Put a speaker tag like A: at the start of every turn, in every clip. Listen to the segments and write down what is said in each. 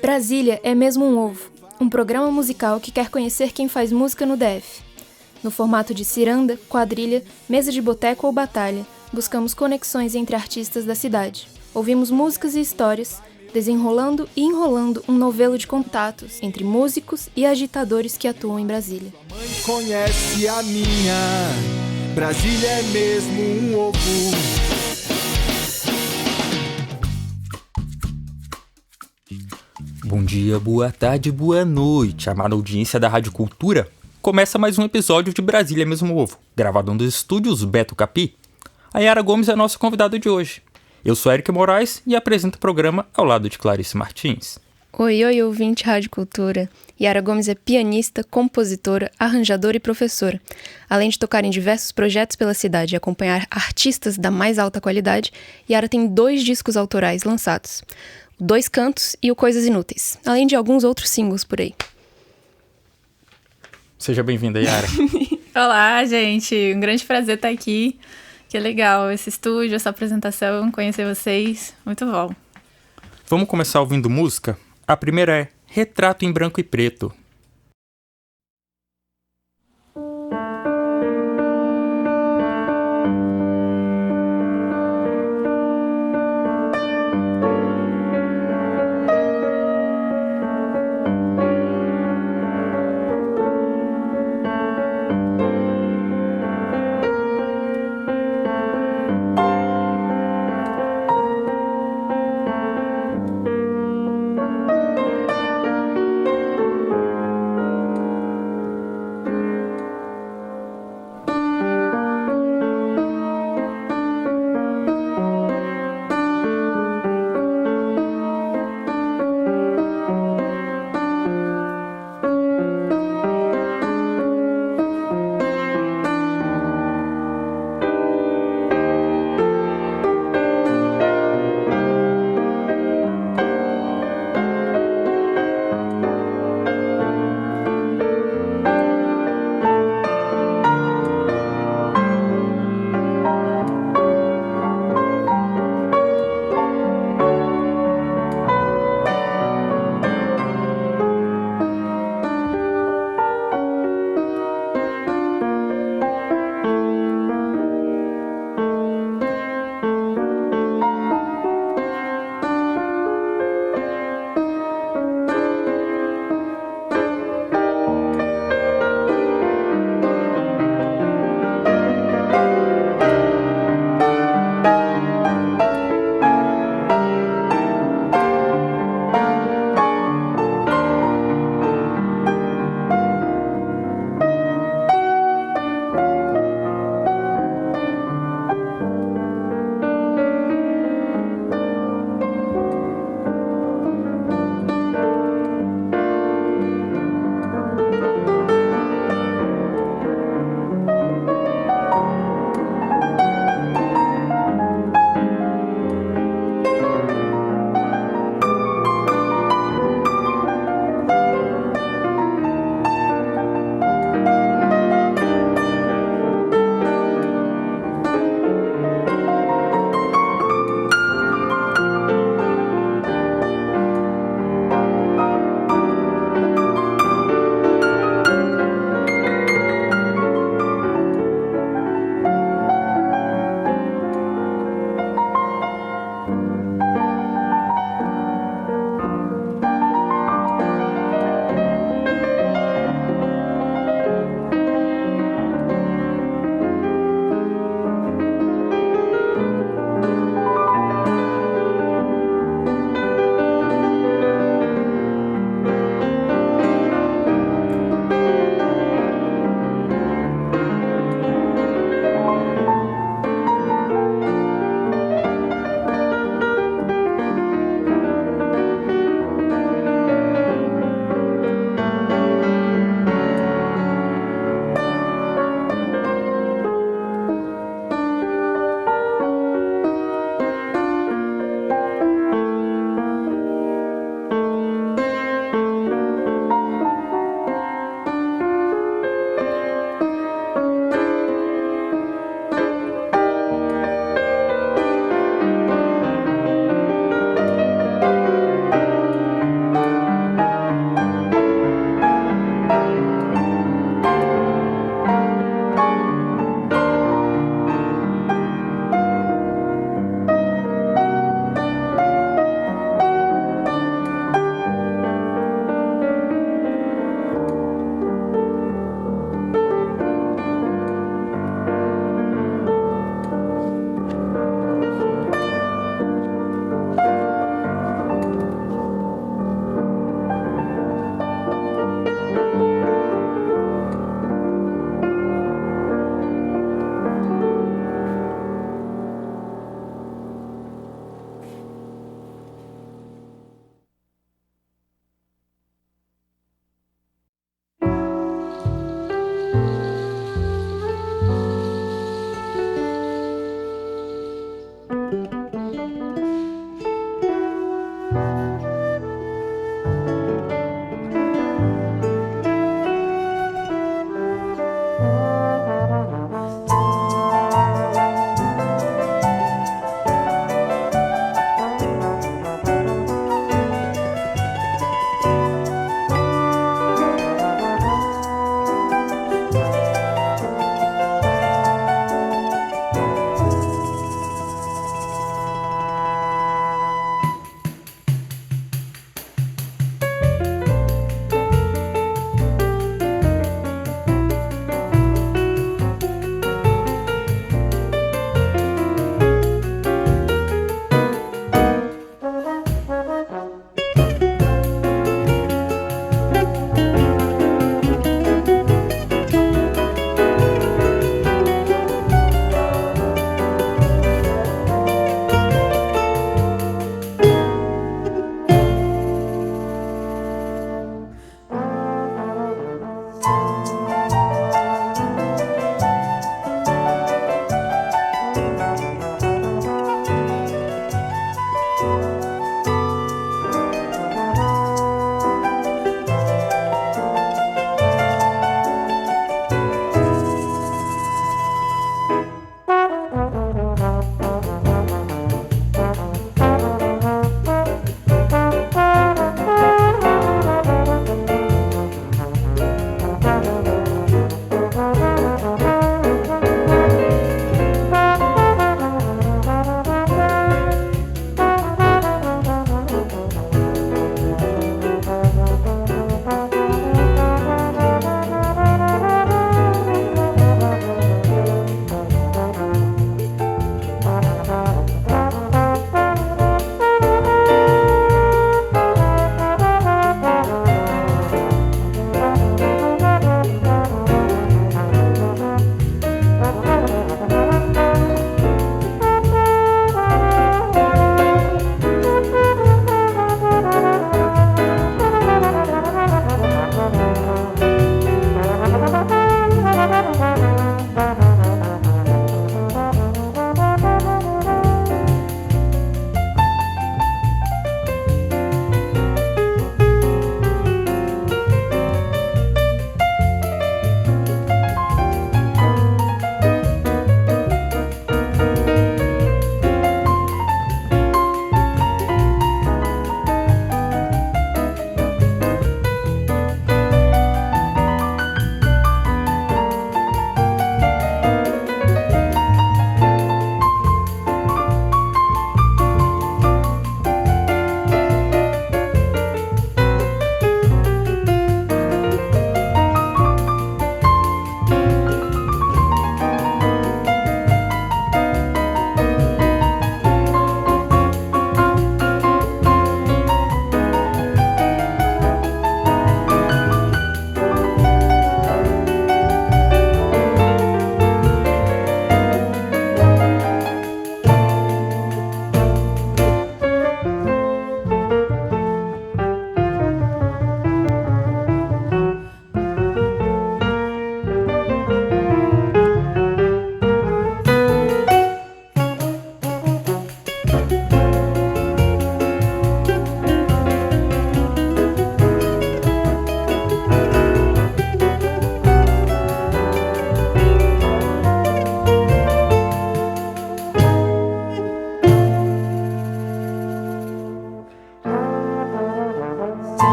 A: Brasília é mesmo um ovo, um programa musical que quer conhecer quem faz música no DF. No formato de ciranda, quadrilha, mesa de boteco ou batalha, buscamos conexões entre artistas da cidade. Ouvimos músicas e histórias, desenrolando e enrolando um novelo de contatos entre músicos e agitadores que atuam em Brasília.
B: A mãe conhece a minha, Brasília é mesmo um ovo.
C: Bom dia, boa tarde, boa noite, amada audiência da Rádio Cultura. Começa mais um episódio de Brasília é mesmo ovo, gravado nos estúdios Beto Capi. A Yara Gomes é a nossa convidada de hoje. Eu sou Eric Moraes e apresento o programa ao lado de Clarice Martins.
A: Oi, ouvinte Rádio Cultura. Yara Gomes é pianista, compositora, arranjadora e professora. Além de tocar em diversos projetos pela cidade e acompanhar artistas da mais alta qualidade, Yara tem 2 discos autorais lançados. 2 Cantos e o Coisas Inúteis, além de alguns outros singles por aí.
C: Seja bem-vinda, Yara.
D: Olá, gente. Um grande prazer estar aqui. Que legal esse estúdio, essa apresentação, conhecer vocês. Muito bom.
C: Vamos começar ouvindo música? A primeira é Retrato em Branco e Preto.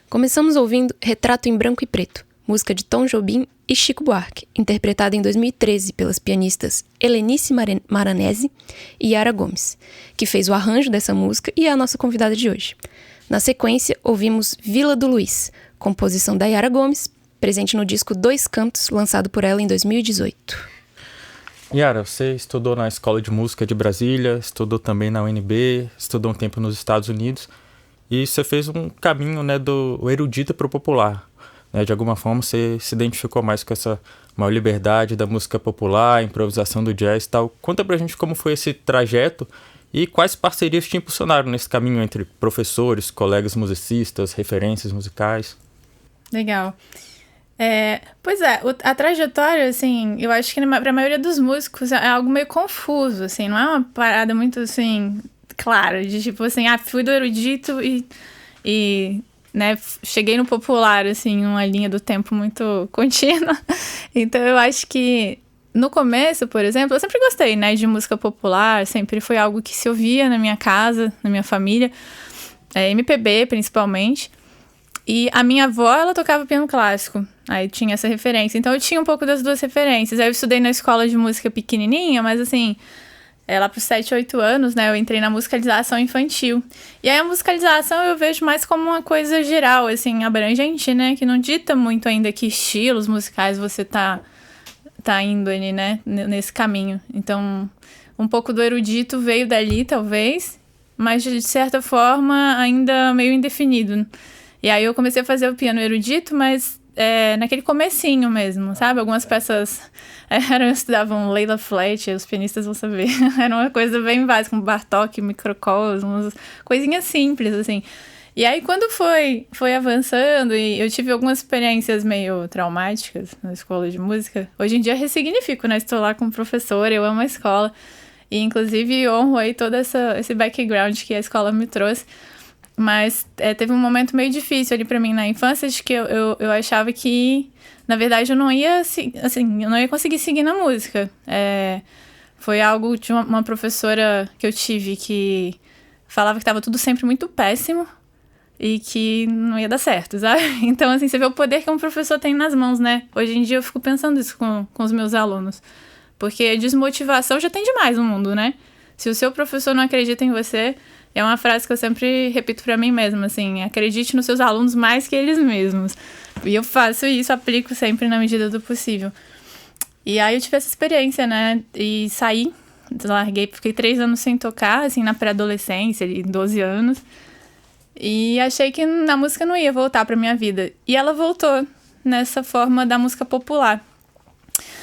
A: Começamos ouvindo Retrato em Branco e Preto, música de Tom Jobim e Chico Buarque, interpretada em 2013 pelas pianistas Helenice Maranese e Yara Gomes, que fez o arranjo dessa música e é a nossa convidada de hoje. Na sequência, ouvimos Vila do Luiz, composição da Yara Gomes, presente no disco Dois Cantos, lançado por ela em 2018.
C: Yara, você estudou na Escola de Música de Brasília, estudou também na UNB, estudou um tempo nos Estados Unidos e você fez um caminho, né, do erudito para o popular. Né? De alguma forma você se identificou mais com essa maior liberdade da música popular, improvisação do jazz e tal. Conta pra gente como foi esse trajeto e quais parcerias te impulsionaram nesse caminho entre professores, colegas musicistas, referências musicais.
D: Legal. Pois é, a trajetória, assim, eu acho que pra maioria dos músicos é algo meio confuso, assim, não é uma parada muito, assim, clara, de tipo assim, fui do erudito e né, cheguei no popular, assim, numa linha do tempo muito contínua. Então eu acho que no começo, por exemplo, eu sempre gostei, né, de música popular, sempre foi algo que se ouvia na minha casa, na minha família, MPB principalmente. E a minha avó, ela tocava piano clássico, aí tinha essa referência. Então eu tinha um pouco das duas referências. Aí eu estudei na escola de música pequenininha, mas assim, lá para os 7, 8 anos, né, eu entrei na musicalização infantil. E aí a musicalização eu vejo mais como uma coisa geral, assim, abrangente, né, que não dita muito ainda que estilos musicais você tá indo ali, né, nesse caminho. Então, um pouco do erudito veio dali, talvez, mas de certa forma ainda meio indefinido. E aí eu comecei a fazer o piano erudito, mas naquele comecinho mesmo, sabe? Algumas peças estudavam Leila Flatt, os pianistas vão saber. Era uma coisa bem básica, como Bartók, Microcosmos, coisinhas simples, assim. E aí quando foi avançando, e eu tive algumas experiências meio traumáticas na escola de música, hoje em dia ressignifico, né? Estou lá como professora, eu amo a escola. E inclusive honro aí todo esse background que a escola me trouxe. Mas teve um momento meio difícil ali pra mim na infância, de que eu achava que, na verdade, eu não ia conseguir seguir na música. Foi algo de uma professora que eu tive que falava que estava tudo sempre muito péssimo e que não ia dar certo, sabe? Então, assim, você vê o poder que um professor tem nas mãos, né? Hoje em dia eu fico pensando isso com os meus alunos. Porque desmotivação já tem demais no mundo, né? Se o seu professor não acredita em você, é uma frase que eu sempre repito pra mim mesma, assim, acredite nos seus alunos mais que eles mesmos. E eu faço isso, aplico sempre na medida do possível. E aí eu tive essa experiência, né? E saí, larguei, fiquei 3 anos sem tocar, assim, na pré-adolescência, 12 anos. E achei que a música não ia voltar pra minha vida. E ela voltou nessa forma da música popular.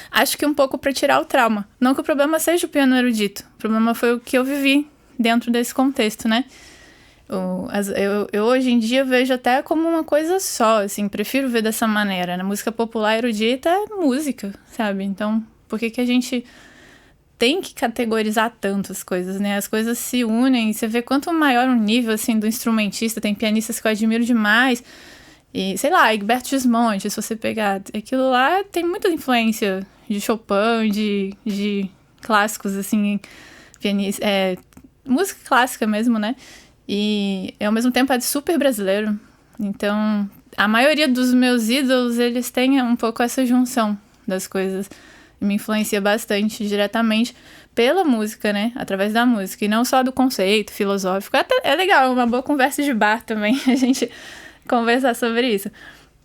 D: Acho que um pouco pra tirar o trauma. Não que o problema seja o piano erudito. O problema foi o que eu vivi dentro desse contexto, né? Eu hoje em dia vejo até como uma coisa só, assim, prefiro ver dessa maneira. Na música popular erudita é música, sabe? Então, por que a gente tem que categorizar tanto as coisas, né? As coisas se unem, você vê quanto maior o nível, assim, do instrumentista, tem pianistas que eu admiro demais, e, sei lá, Egberto Gismonti, se você pegar, aquilo lá tem muita influência de Chopin, de clássicos, assim, música clássica mesmo, né? E, ao mesmo tempo, é super brasileiro. Então, a maioria dos meus ídolos, eles têm um pouco essa junção das coisas. Me influencia bastante diretamente pela música, né? Através da música. E não só do conceito filosófico. Até é legal, uma boa conversa de bar também, a gente conversar sobre isso.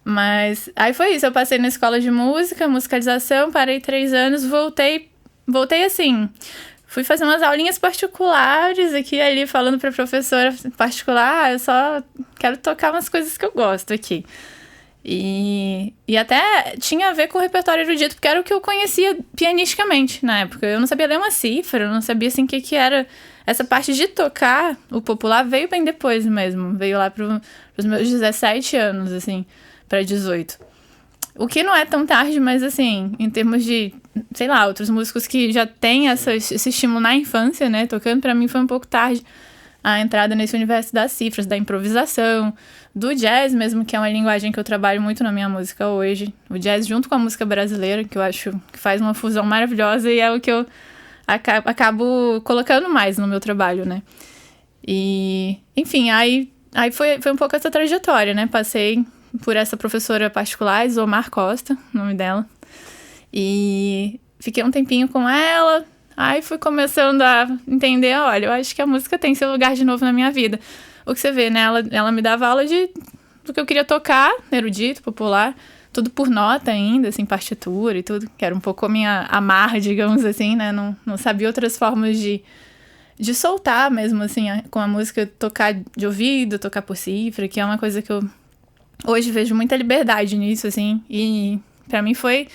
D: Mas aí foi isso, eu passei na escola de música, musicalização, parei 3 anos, voltei assim, fui fazer umas aulinhas particulares aqui e ali, falando pra professora particular, eu só quero tocar umas coisas que eu gosto aqui. E até tinha a ver com o repertório erudito, porque era o que eu conhecia pianisticamente na época. Eu não sabia ler uma cifra, eu não sabia assim o que era. Essa parte de tocar o popular veio bem depois mesmo. Veio lá pros meus 17 anos, assim, para 18. O que não é tão tarde, mas assim, em termos de, sei lá, outros músicos que já têm esse estímulo na infância, né, tocando, pra mim foi um pouco tarde a entrada nesse universo das cifras, da improvisação, do jazz mesmo, que é uma linguagem que eu trabalho muito na minha música hoje. O jazz junto com a música brasileira, que eu acho que faz uma fusão maravilhosa e é o que eu acabo colocando mais no meu trabalho, né. E, enfim, aí aí foi um pouco essa trajetória, né? Passei por essa professora particular, Isomar Costa, o nome dela. E fiquei um tempinho com ela. Aí fui começando a entender, olha, eu acho que a música tem seu lugar de novo na minha vida. O que você vê, né? Ela me dava aula do que eu queria tocar, erudito, popular, tudo por nota ainda, assim, partitura e tudo, que era um pouco a minha amarra, digamos assim, né? Não sabia outras formas de soltar mesmo, assim, com a música, tocar de ouvido, tocar por cifra, que é uma coisa que eu hoje vejo muita liberdade nisso, assim, e pra mim foi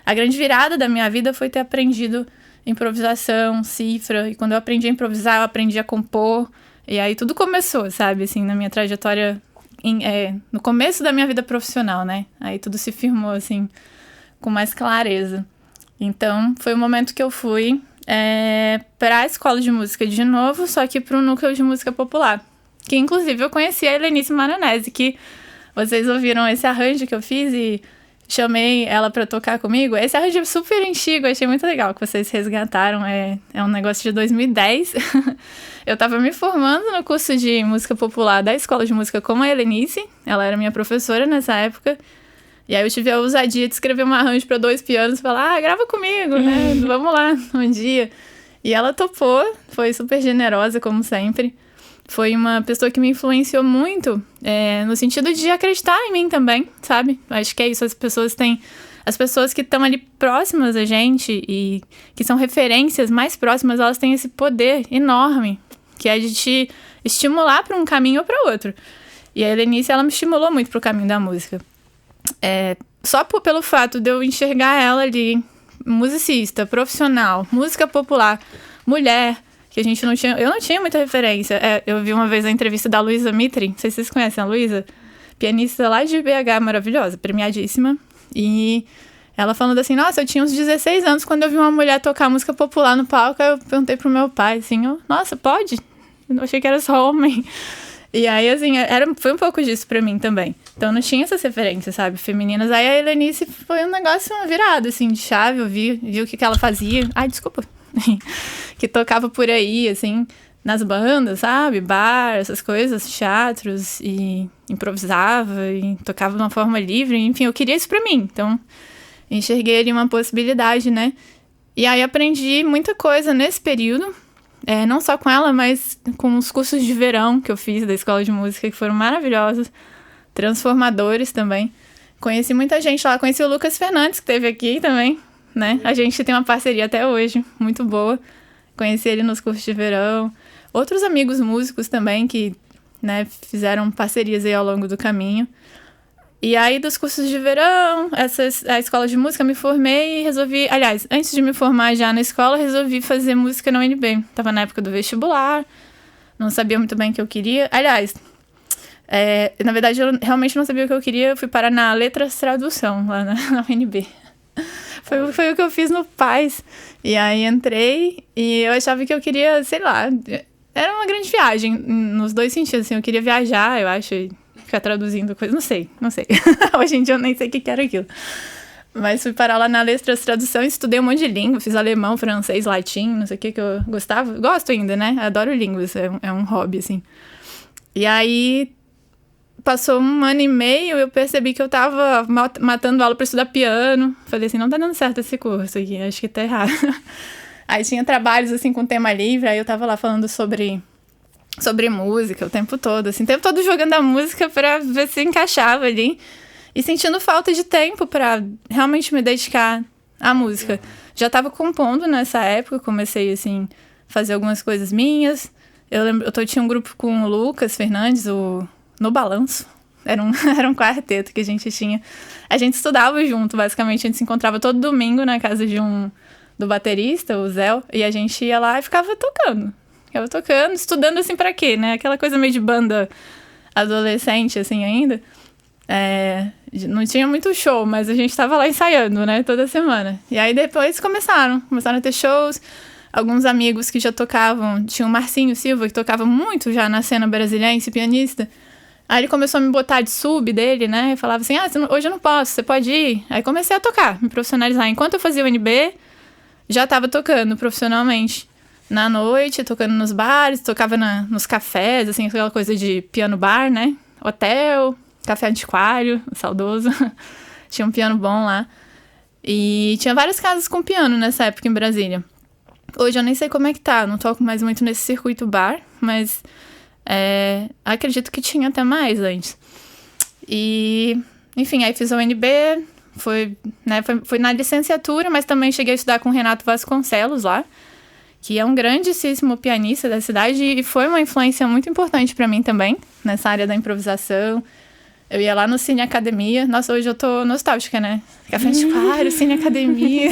D: a grande virada da minha vida foi ter aprendido improvisação, cifra, e quando eu aprendi a improvisar, eu aprendi a compor, e aí tudo começou, sabe, assim, na minha trajetória, no começo da minha vida profissional, né, aí tudo se firmou, assim, com mais clareza. Então, foi o momento que eu fui para a escola de música de novo, só que para o núcleo de música popular, que inclusive eu conheci a Helenice Maronese, que vocês ouviram esse arranjo que eu fiz e chamei ela para tocar comigo. Esse arranjo é super antigo, achei muito legal que vocês resgataram, é um negócio de 2010. Eu estava me formando no curso de música popular da escola de música com a Helenice, ela era minha professora nessa época, e aí eu tive a ousadia de escrever um arranjo para 2 pianos e falar, grava comigo, né, vamos lá, um dia. E ela topou, foi super generosa, como sempre. Foi uma pessoa que me influenciou muito, no sentido de acreditar em mim também, sabe? Acho que é isso, as pessoas que estão ali próximas a gente e que são referências mais próximas, elas têm esse poder enorme, que é de te estimular para um caminho ou para outro. E a Helenice, ela me estimulou muito para o caminho da música. Só pelo fato de eu enxergar ela ali, musicista, profissional, música popular, mulher, que eu não tinha muita referência. Eu vi uma vez a entrevista da Luísa Mitri, não sei se vocês conhecem a Luísa, pianista lá de BH, maravilhosa, premiadíssima, e ela falando assim, nossa, eu tinha uns 16 anos quando eu vi uma mulher tocar música popular no palco, aí eu perguntei pro meu pai, assim, nossa, pode? Eu achei que era só homem. E aí, assim, foi um pouco disso pra mim também. Então, não tinha essas referências, sabe, femininas. Aí a Helenice foi um negócio, uma virada, assim, de chave. Eu vi o que ela fazia. Ai, desculpa. Que tocava por aí, assim, nas bandas, sabe? Bar, essas coisas, teatros. E improvisava e tocava de uma forma livre. Enfim, eu queria isso pra mim. Então, enxerguei ali uma possibilidade, né? E aí, aprendi muita coisa nesse período. Não só com ela, mas com os cursos de verão que eu fiz da escola de música, que foram maravilhosos, transformadores também. Conheci muita gente lá, conheci o Lucas Fernandes, que esteve aqui também, né? A gente tem uma parceria até hoje, muito boa. Conheci ele nos cursos de verão. Outros amigos músicos também que, né, fizeram parcerias aí ao longo do caminho. E aí, dos cursos de verão, a escola de música, me formei e resolvi... Aliás, antes de me formar já na escola, resolvi fazer música na UNB. Tava na época do vestibular, não sabia muito bem o que eu queria. Aliás, na verdade, eu realmente não sabia o que eu queria. Eu fui parar na Letras Tradução, lá na UNB. Foi o que eu fiz no PAS. E aí, entrei e eu achava que eu queria, sei lá... Era uma grande viagem, nos dois sentidos, assim. Eu queria viajar, eu acho... Ficar traduzindo coisas, não sei. Hoje em dia eu nem sei o que era aquilo. Mas fui parar lá na Letras Tradução e estudei um monte de língua, fiz alemão, francês, latim, não sei o que eu gostava. Gosto ainda, né? Adoro línguas, é um hobby, assim. E aí, passou 1 ano e meio, eu percebi que eu tava matando aula pra estudar piano. Falei assim, não tá dando certo esse curso aqui, acho que tá errado. Aí tinha trabalhos, assim, com tema livre, aí eu tava lá falando sobre música o tempo todo, assim, o tempo todo jogando a música pra ver se encaixava ali e sentindo falta de tempo pra realmente me dedicar à música. Já tava compondo nessa época, comecei, assim, a fazer algumas coisas minhas. Eu lembro, eu tinha um grupo com o Lucas Fernandes, No Balanço, era um quarteto que a gente tinha. A gente estudava junto, basicamente, a gente se encontrava todo domingo na casa do baterista, o Zé, e a gente ia lá e ficava tocando, estudando assim pra quê, né? Aquela coisa meio de banda adolescente, assim, ainda. Não tinha muito show, mas a gente tava lá ensaiando, né? Toda semana. E aí depois começaram a ter shows. Alguns amigos que já tocavam, tinha o Marcinho Silva, que tocava muito já na cena brasiliense, pianista. Aí ele começou a me botar de sub dele, né? E falava assim, hoje eu não posso, você pode ir? Aí comecei a tocar, me profissionalizar. Enquanto eu fazia o UNB, já tava tocando profissionalmente. na noite, tocando nos bares, tocava nos cafés, assim, aquela coisa de piano bar, né? Hotel, café antiquário, saudoso. Tinha um piano bom lá. E tinha várias casas com piano nessa época em Brasília. Hoje eu nem sei como é que tá, não toco mais muito nesse circuito bar, mas acredito que tinha até mais antes. E, enfim, aí fiz a UNB, foi na licenciatura, mas também cheguei a estudar com o Renato Vasconcelos lá, que é um grandíssimo pianista da cidade e foi uma influência muito importante pra mim também, nessa área da improvisação. Eu ia lá no Cine Academia. Nossa, hoje eu tô nostálgica, né? Café antiquário, Cine Academia.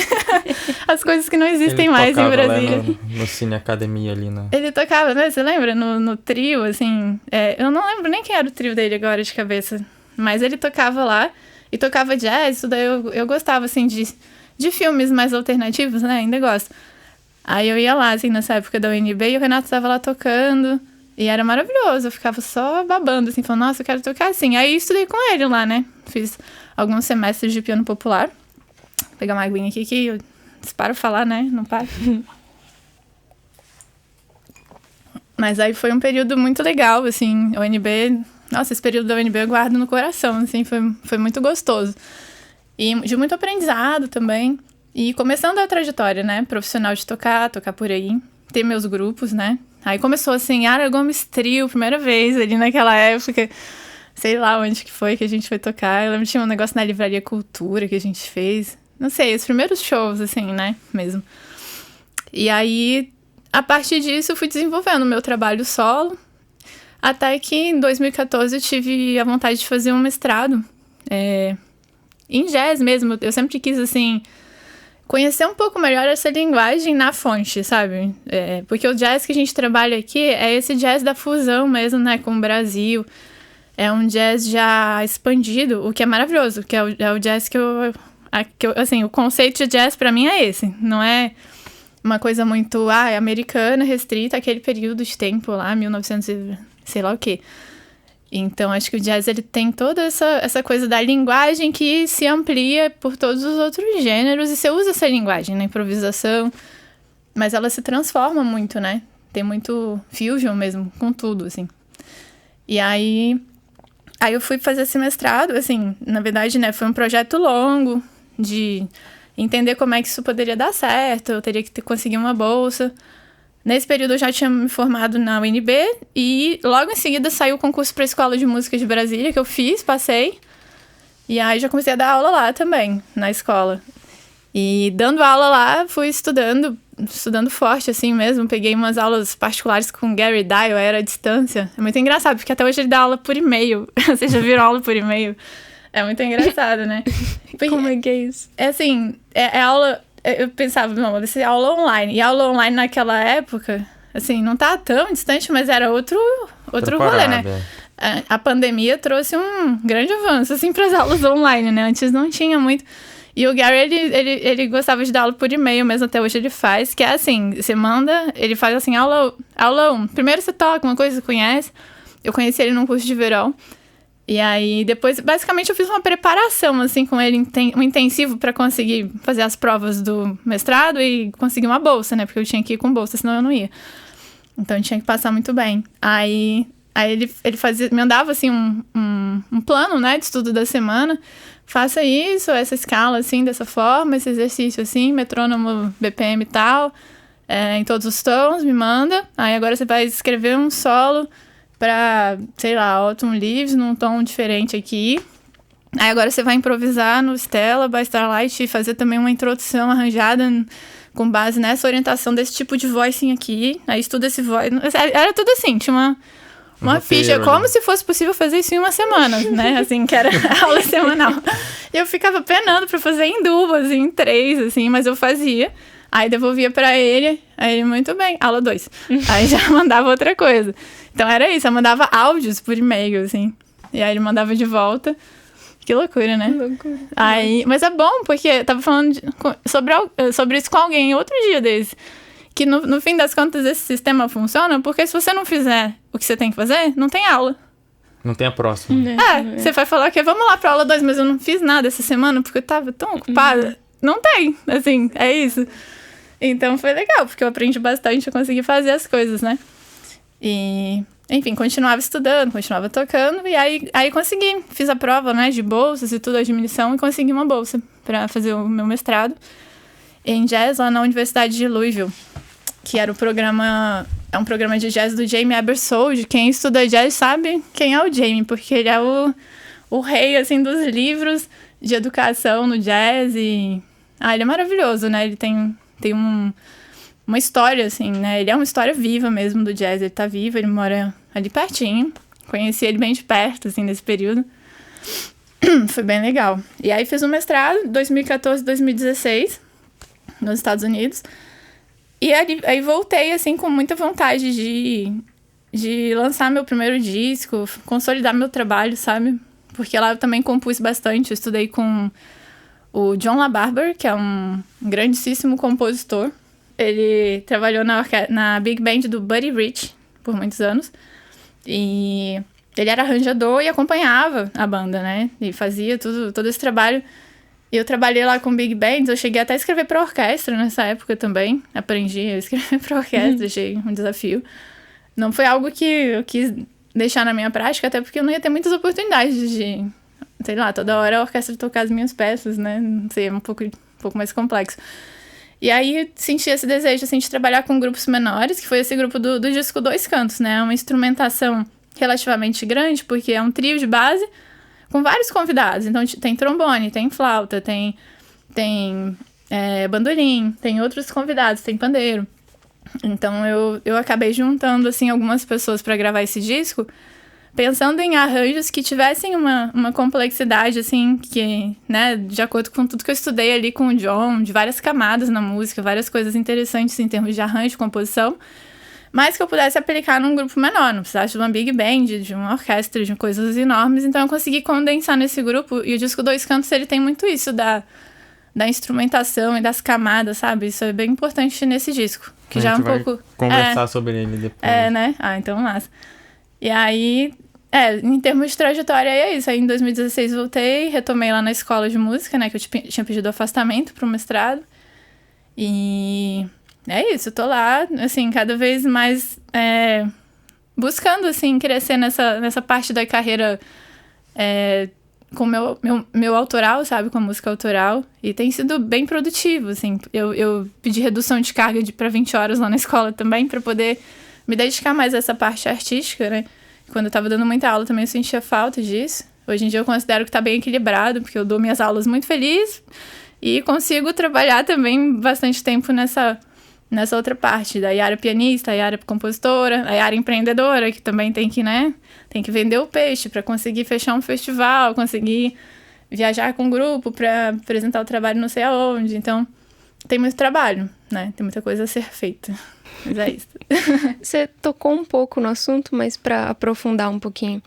D: As coisas que não existem mais em Brasília.
C: No Cine Academia ali, né?
D: Ele tocava, né? Você lembra? No trio, assim. Eu não lembro nem quem era o trio dele agora de cabeça. Mas ele tocava lá. E tocava jazz, isso daí eu gostava, assim, de filmes mais alternativos, né? Ainda gosto. Aí eu ia lá, assim, nessa época da UNB, e o Renato estava lá tocando. E era maravilhoso, eu ficava só babando, assim, falando, nossa, eu quero tocar assim. Aí estudei com ele lá, né? Fiz alguns semestres de piano popular. Vou pegar uma aguinha aqui que eu disparo falar, né? Não paro. Mas aí foi um período muito legal, assim, a UNB... Nossa, esse período da UNB eu guardo no coração, assim, foi muito gostoso. E de muito aprendizado também. E começando a trajetória, né? Profissional de tocar por aí. Ter meus grupos, né? Aí começou assim, Yara Gomes Trio, primeira vez ali naquela época. Sei lá onde que foi que a gente foi tocar. Eu lembro que tinha um negócio na Livraria Cultura que a gente fez. Não sei, os primeiros shows, assim, né? Mesmo. E aí, a partir disso, eu fui desenvolvendo o meu trabalho solo. Até que em 2014 eu tive a vontade de fazer um mestrado. Em jazz mesmo. Eu sempre quis, assim... conhecer um pouco melhor essa linguagem na fonte, sabe? Porque o jazz que a gente trabalha aqui é esse jazz da fusão mesmo, né? Com o Brasil. É um jazz já expandido, o que é maravilhoso. Que é o jazz que eu... assim, o conceito de jazz pra mim é esse. Não é uma coisa muito... americana, restrita àquele período de tempo lá, 1900 e sei lá o quê. Então, acho que o jazz ele tem toda essa coisa da linguagem que se amplia por todos os outros gêneros e você usa essa linguagem na improvisação, mas ela se transforma muito, né? Tem muito fusion mesmo com tudo, assim. E aí eu fui fazer esse mestrado, assim, na verdade, né, foi um projeto longo de entender como é que isso poderia dar certo, eu teria que conseguir uma bolsa. Nesse período eu já tinha me formado na UNB e logo em seguida saiu o concurso para a Escola de Música de Brasília, que eu fiz, passei. E aí já comecei a dar aula lá também, na escola. E dando aula lá, fui estudando forte, assim mesmo. Peguei umas aulas particulares com Gary Dial, era à distância. É muito engraçado, porque até hoje ele dá aula por e-mail. Vocês já viram aula por e-mail? É muito engraçado, né?
E: Como é que é isso?
D: É assim, é aula... Eu pensava, não, vai ser aula online. E aula online naquela época, assim, não tá tão distante, mas era outro rolê, né? A pandemia trouxe um grande avanço, assim, pras aulas online, né? Antes não tinha muito. E o Gary, ele gostava de dar aula por e-mail, mesmo até hoje ele faz, que é assim, você manda, ele faz assim, aula 1. Primeiro você toca uma coisa que você conhece. Eu conheci ele num curso de verão. E aí, depois, basicamente, eu fiz uma preparação, assim, com ele, um intensivo para conseguir fazer as provas do mestrado e conseguir uma bolsa, né? Porque eu tinha que ir com bolsa, senão eu não ia. Então, eu tinha que passar muito bem. Aí ele me mandava, assim, um plano, né, de estudo da semana. Faça isso, essa escala, assim, dessa forma, esse exercício, assim, metrônomo, BPM e tal, em todos os tons, me manda. Aí, agora você vai escrever um solo pra, sei lá, Autumn Leaves, num tom diferente aqui. Aí agora você vai improvisar no Stella, by Starlight, e fazer também uma introdução arranjada com base nessa orientação desse tipo de voicing aqui. Aí estuda esse voice. Era tudo assim, tinha uma ficha, como se fosse possível fazer isso em uma semana, né? Assim, que era aula semanal. E eu ficava penando pra fazer em 2, em 3, assim, mas eu fazia. Aí devolvia pra ele, aí ele, muito bem, aula 2. Aí já mandava outra coisa. Então era isso, eu mandava áudios por e-mail, assim. E aí ele mandava de volta. Que loucura, né?
E: Loucura.
D: Aí, mas é bom, porque eu tava falando sobre isso com alguém outro dia desse. Que no fim das contas esse sistema funciona, porque se você não fizer o que você tem que fazer, não tem aula.
C: Não tem a próxima.
D: Você vai falar que vamos lá pra aula 2, mas eu não fiz nada essa semana porque eu tava tão ocupada. Não tem, assim, é isso. Então foi legal, porque eu aprendi bastante, eu consegui fazer as coisas, né? E, enfim, continuava estudando, continuava tocando, e aí consegui. Fiz a prova, né, de bolsas e tudo, admissão, e consegui uma bolsa para fazer o meu mestrado em jazz lá na Universidade de Louisville, que era um programa de jazz do Jamie Aebersold. Quem estuda jazz sabe quem é o Jamie, porque ele é o rei, assim, dos livros de educação no jazz e... ele é maravilhoso, né? Ele tem uma história, assim, né? Ele é uma história viva mesmo do jazz. Ele tá vivo, ele mora ali pertinho. Conheci ele bem de perto, assim, nesse período. Foi bem legal. E aí fiz um mestrado, 2014, 2016, nos Estados Unidos. E aí voltei, assim, com muita vontade de lançar meu primeiro disco, consolidar meu trabalho, sabe? Porque lá eu também compus bastante. Eu estudei com o John LaBarber, que é um grandíssimo compositor. Ele trabalhou na Big Band do Buddy Rich por muitos anos. E ele era arranjador e acompanhava a banda, né? E fazia todo esse trabalho. E eu trabalhei lá com Big Bands. Eu cheguei até a escrever para orquestra nessa época também. Aprendi a escrever para orquestra, achei um desafio. Não foi algo que eu quis deixar na minha prática, até porque eu não ia ter muitas oportunidades de, sei lá, toda hora a orquestra tocar as minhas peças, né? Não sei, é um pouco mais complexo. E aí senti esse desejo, assim, de trabalhar com grupos menores, que foi esse grupo do disco Dois Cantos, né? Uma instrumentação relativamente grande, porque é um trio de base com vários convidados. Então tem trombone, tem flauta, tem bandolim, tem outros convidados, tem pandeiro. Então eu acabei juntando, assim, algumas pessoas para gravar esse disco, pensando em arranjos que tivessem uma complexidade, assim, que, né, de acordo com tudo que eu estudei ali com o John, de várias camadas na música, várias coisas interessantes em termos de arranjo, composição, mas que eu pudesse aplicar num grupo menor, não precisasse de uma big band, de uma orquestra, de coisas enormes. Então eu consegui condensar nesse grupo, e o disco Dois Cantos, ele tem muito isso da instrumentação e das camadas, sabe? Isso é bem importante nesse disco, que já é um pouco...
F: conversar sobre ele depois.
D: Né? Então, massa. E aí, em termos de trajetória, é isso. Aí em 2016 voltei, retomei lá na escola de música, né? Que eu tinha pedido afastamento pro mestrado. E é isso, eu tô lá, assim, cada vez mais buscando, assim, crescer nessa parte da carreira com meu autoral, sabe? Com a música autoral. E tem sido bem produtivo, assim. Eu pedi redução de carga para 20 horas lá na escola também, para poder me dedicar mais a essa parte artística, né? Quando eu tava dando muita aula também eu sentia falta disso. Hoje em dia eu considero que tá bem equilibrado, porque eu dou minhas aulas muito feliz e consigo trabalhar também bastante tempo nessa outra parte, da Yara pianista, a Yara compositora, a Yara empreendedora, que também tem que vender o peixe para conseguir fechar um festival, conseguir viajar com um grupo para apresentar o trabalho não sei aonde. Então, tem muito trabalho, né? Tem muita coisa a ser feita. Mas é isso.
E: Você tocou um pouco no assunto, mas para aprofundar um pouquinho.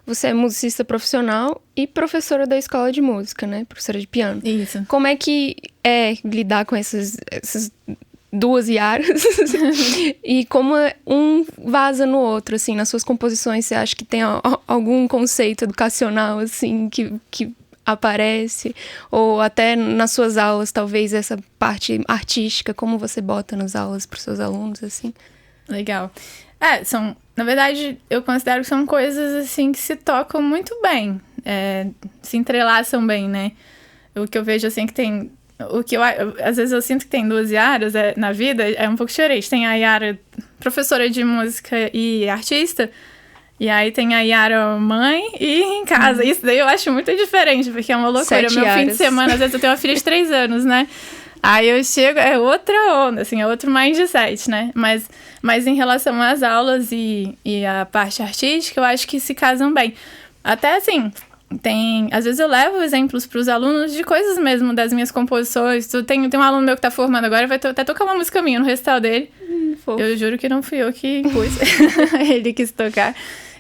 E: Você é musicista profissional e professora da escola de música, né? Professora de piano.
D: Isso.
E: Como é que é lidar com essas duas Yaras? E como um vaza no outro, assim, nas suas composições? Você acha que tem algum conceito educacional, assim, que aparece? Ou até nas suas aulas, talvez, essa parte artística, como você bota nas aulas para os seus alunos, assim?
D: Legal. Na verdade, eu considero que são coisas, assim, que se tocam muito bem. Se entrelaçam bem, né? O que eu vejo, assim, que tem... às vezes eu sinto que tem duas Yaras na vida, é um pouco diferente. Tem a Yara professora de música e artista, e aí tem a Yara mãe e em casa. Isso daí eu acho muito diferente, porque é uma loucura.
E: 7
D: Meu
E: Yaras.
D: fim de semana, às vezes eu tenho uma filha de 3 anos, né? Aí eu chego, é outra onda, assim, é outro mindset, né? Mas em relação às aulas e a parte artística, eu acho que se casam bem. Até assim... Às vezes eu levo exemplos para os alunos de coisas mesmo das minhas composições. Tem um aluno meu que tá formando agora, vai até tocar uma música minha no recital dele. Eu juro que não fui eu que pus. Ele quis tocar.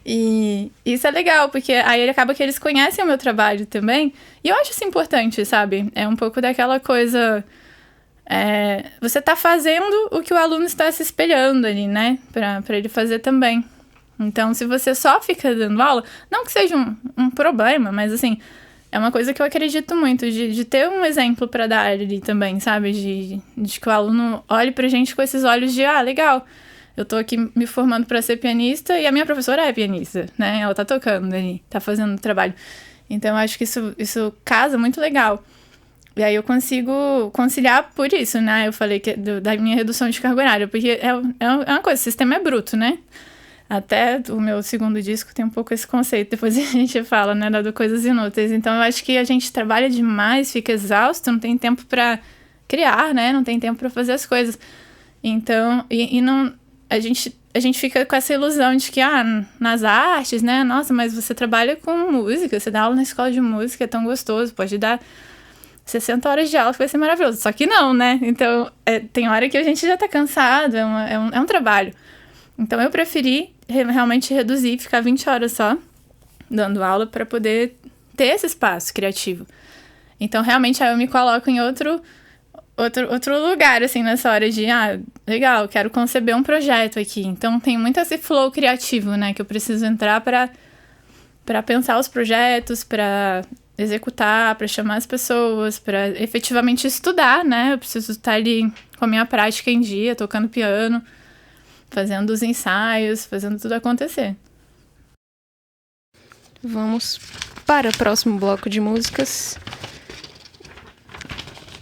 D: E isso é legal, porque aí ele acaba que eles conhecem o meu trabalho também. E eu acho isso importante, sabe? É um pouco daquela coisa... você tá fazendo o que o aluno está se espelhando ali, né? Pra ele fazer também. Então, se você só fica dando aula, não que seja um problema, mas assim, é uma coisa que eu acredito muito, de ter um exemplo para dar ali também, sabe? De que o aluno olhe pra gente com esses olhos de, legal, eu tô aqui me formando para ser pianista e a minha professora é pianista, né? Ela tá tocando ali, tá fazendo o trabalho. Então, eu acho que isso casa muito legal. E aí eu consigo conciliar por isso, né? Eu falei que da minha redução de carga horária, porque é uma coisa, o sistema é bruto, né? Até o meu segundo disco tem um pouco esse conceito, depois a gente fala, né, do Coisas Inúteis. Então, eu acho que a gente trabalha demais, fica exausto, não tem tempo para criar, né? Não tem tempo para fazer as coisas. Então, não, a gente fica com essa ilusão de que, nas artes, né? Nossa, mas você trabalha com música, você dá aula na escola de música, é tão gostoso, pode dar 60 horas de aula que vai ser maravilhoso. Só que não, né? Então, tem hora que a gente já tá cansado, é um trabalho. Então, eu preferi realmente reduzir, ficar 20 horas só dando aula para poder ter esse espaço criativo. Então, realmente, aí eu me coloco em outro lugar, assim, nessa hora de, legal, quero conceber um projeto aqui. Então, tem muito esse flow criativo, né? Que eu preciso entrar para pensar os projetos, para executar, para chamar as pessoas, para efetivamente estudar, né? Eu preciso estar ali com a minha prática em dia, tocando piano, fazendo os ensaios, fazendo tudo acontecer.
E: Vamos para o próximo bloco de músicas.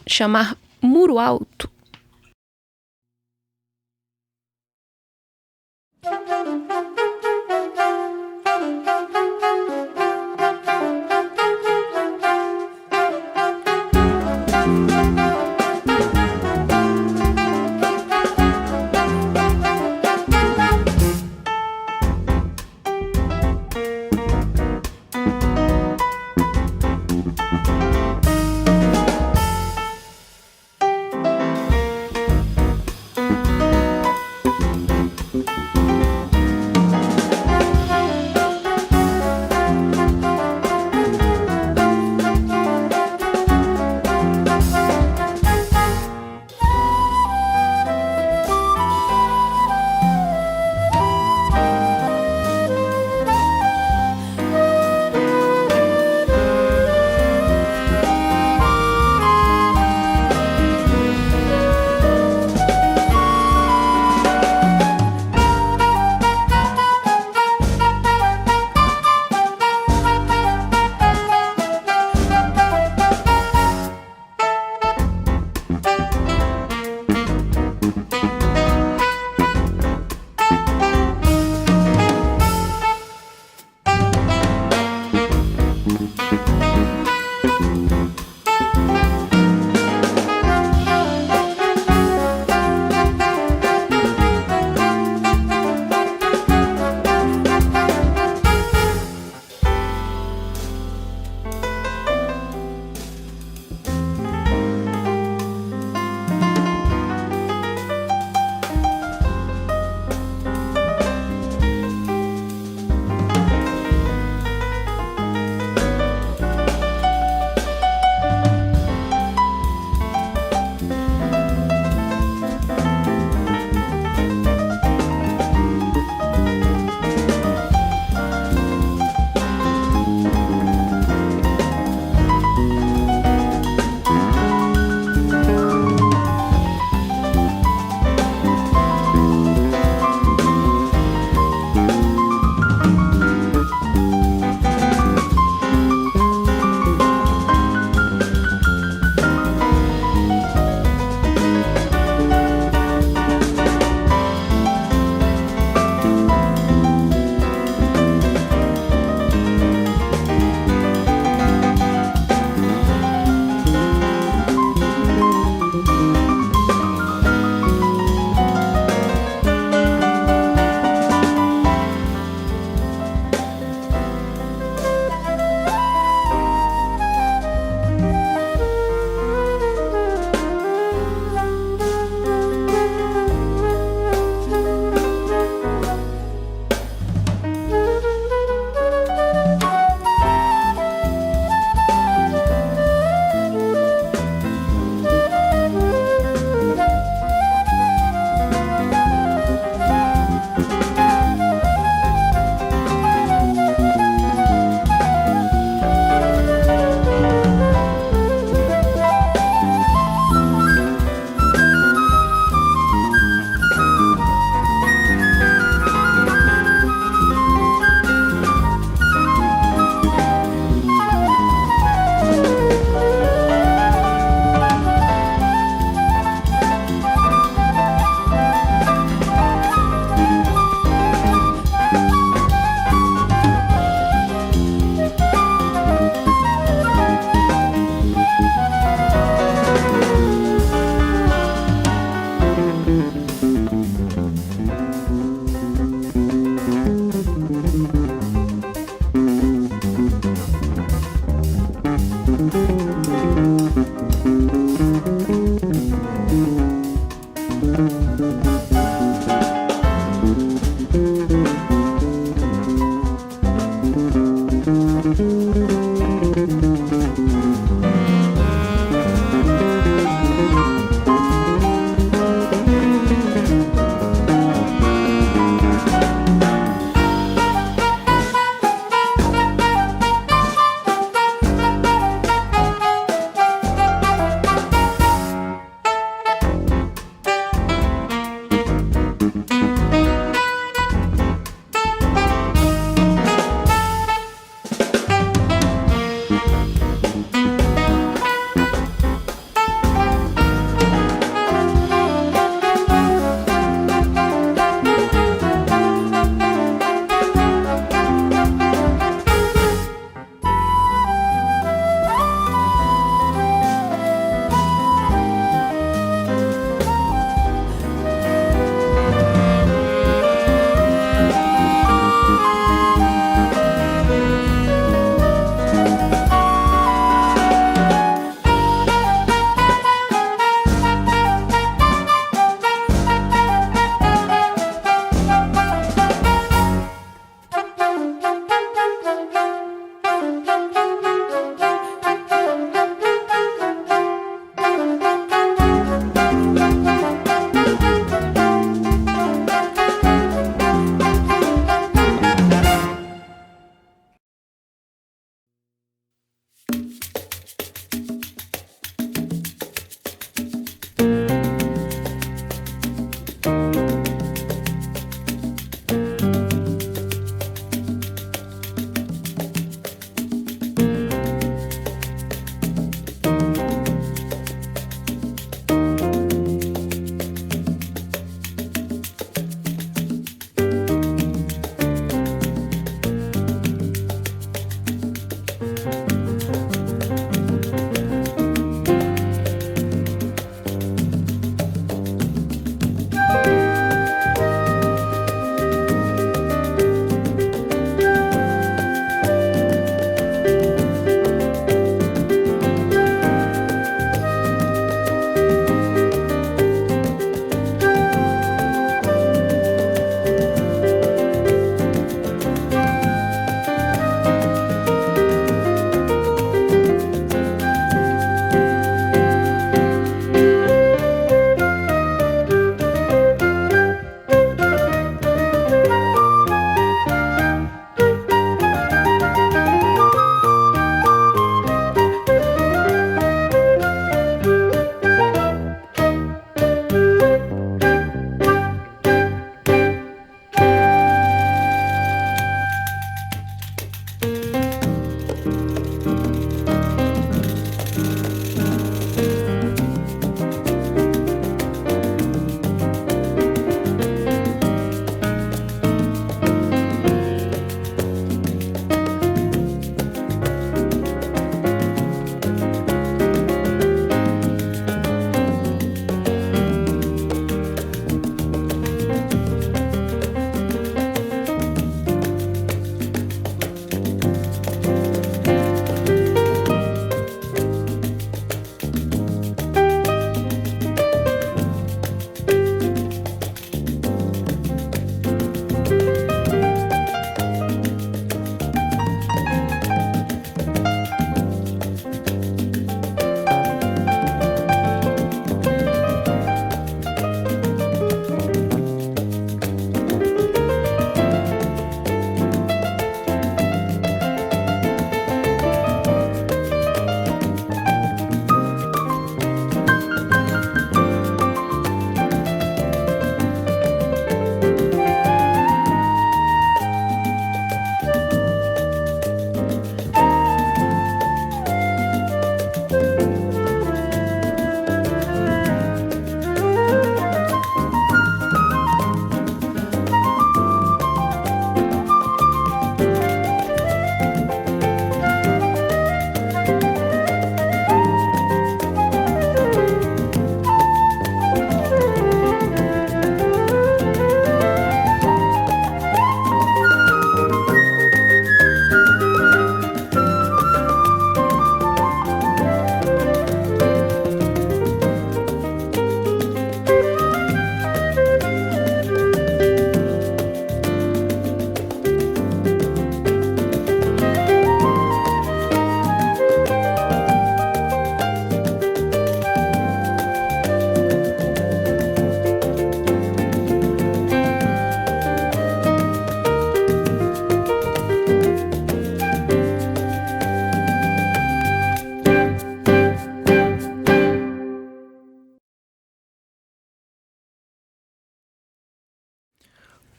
E: Chamar Muro Alto.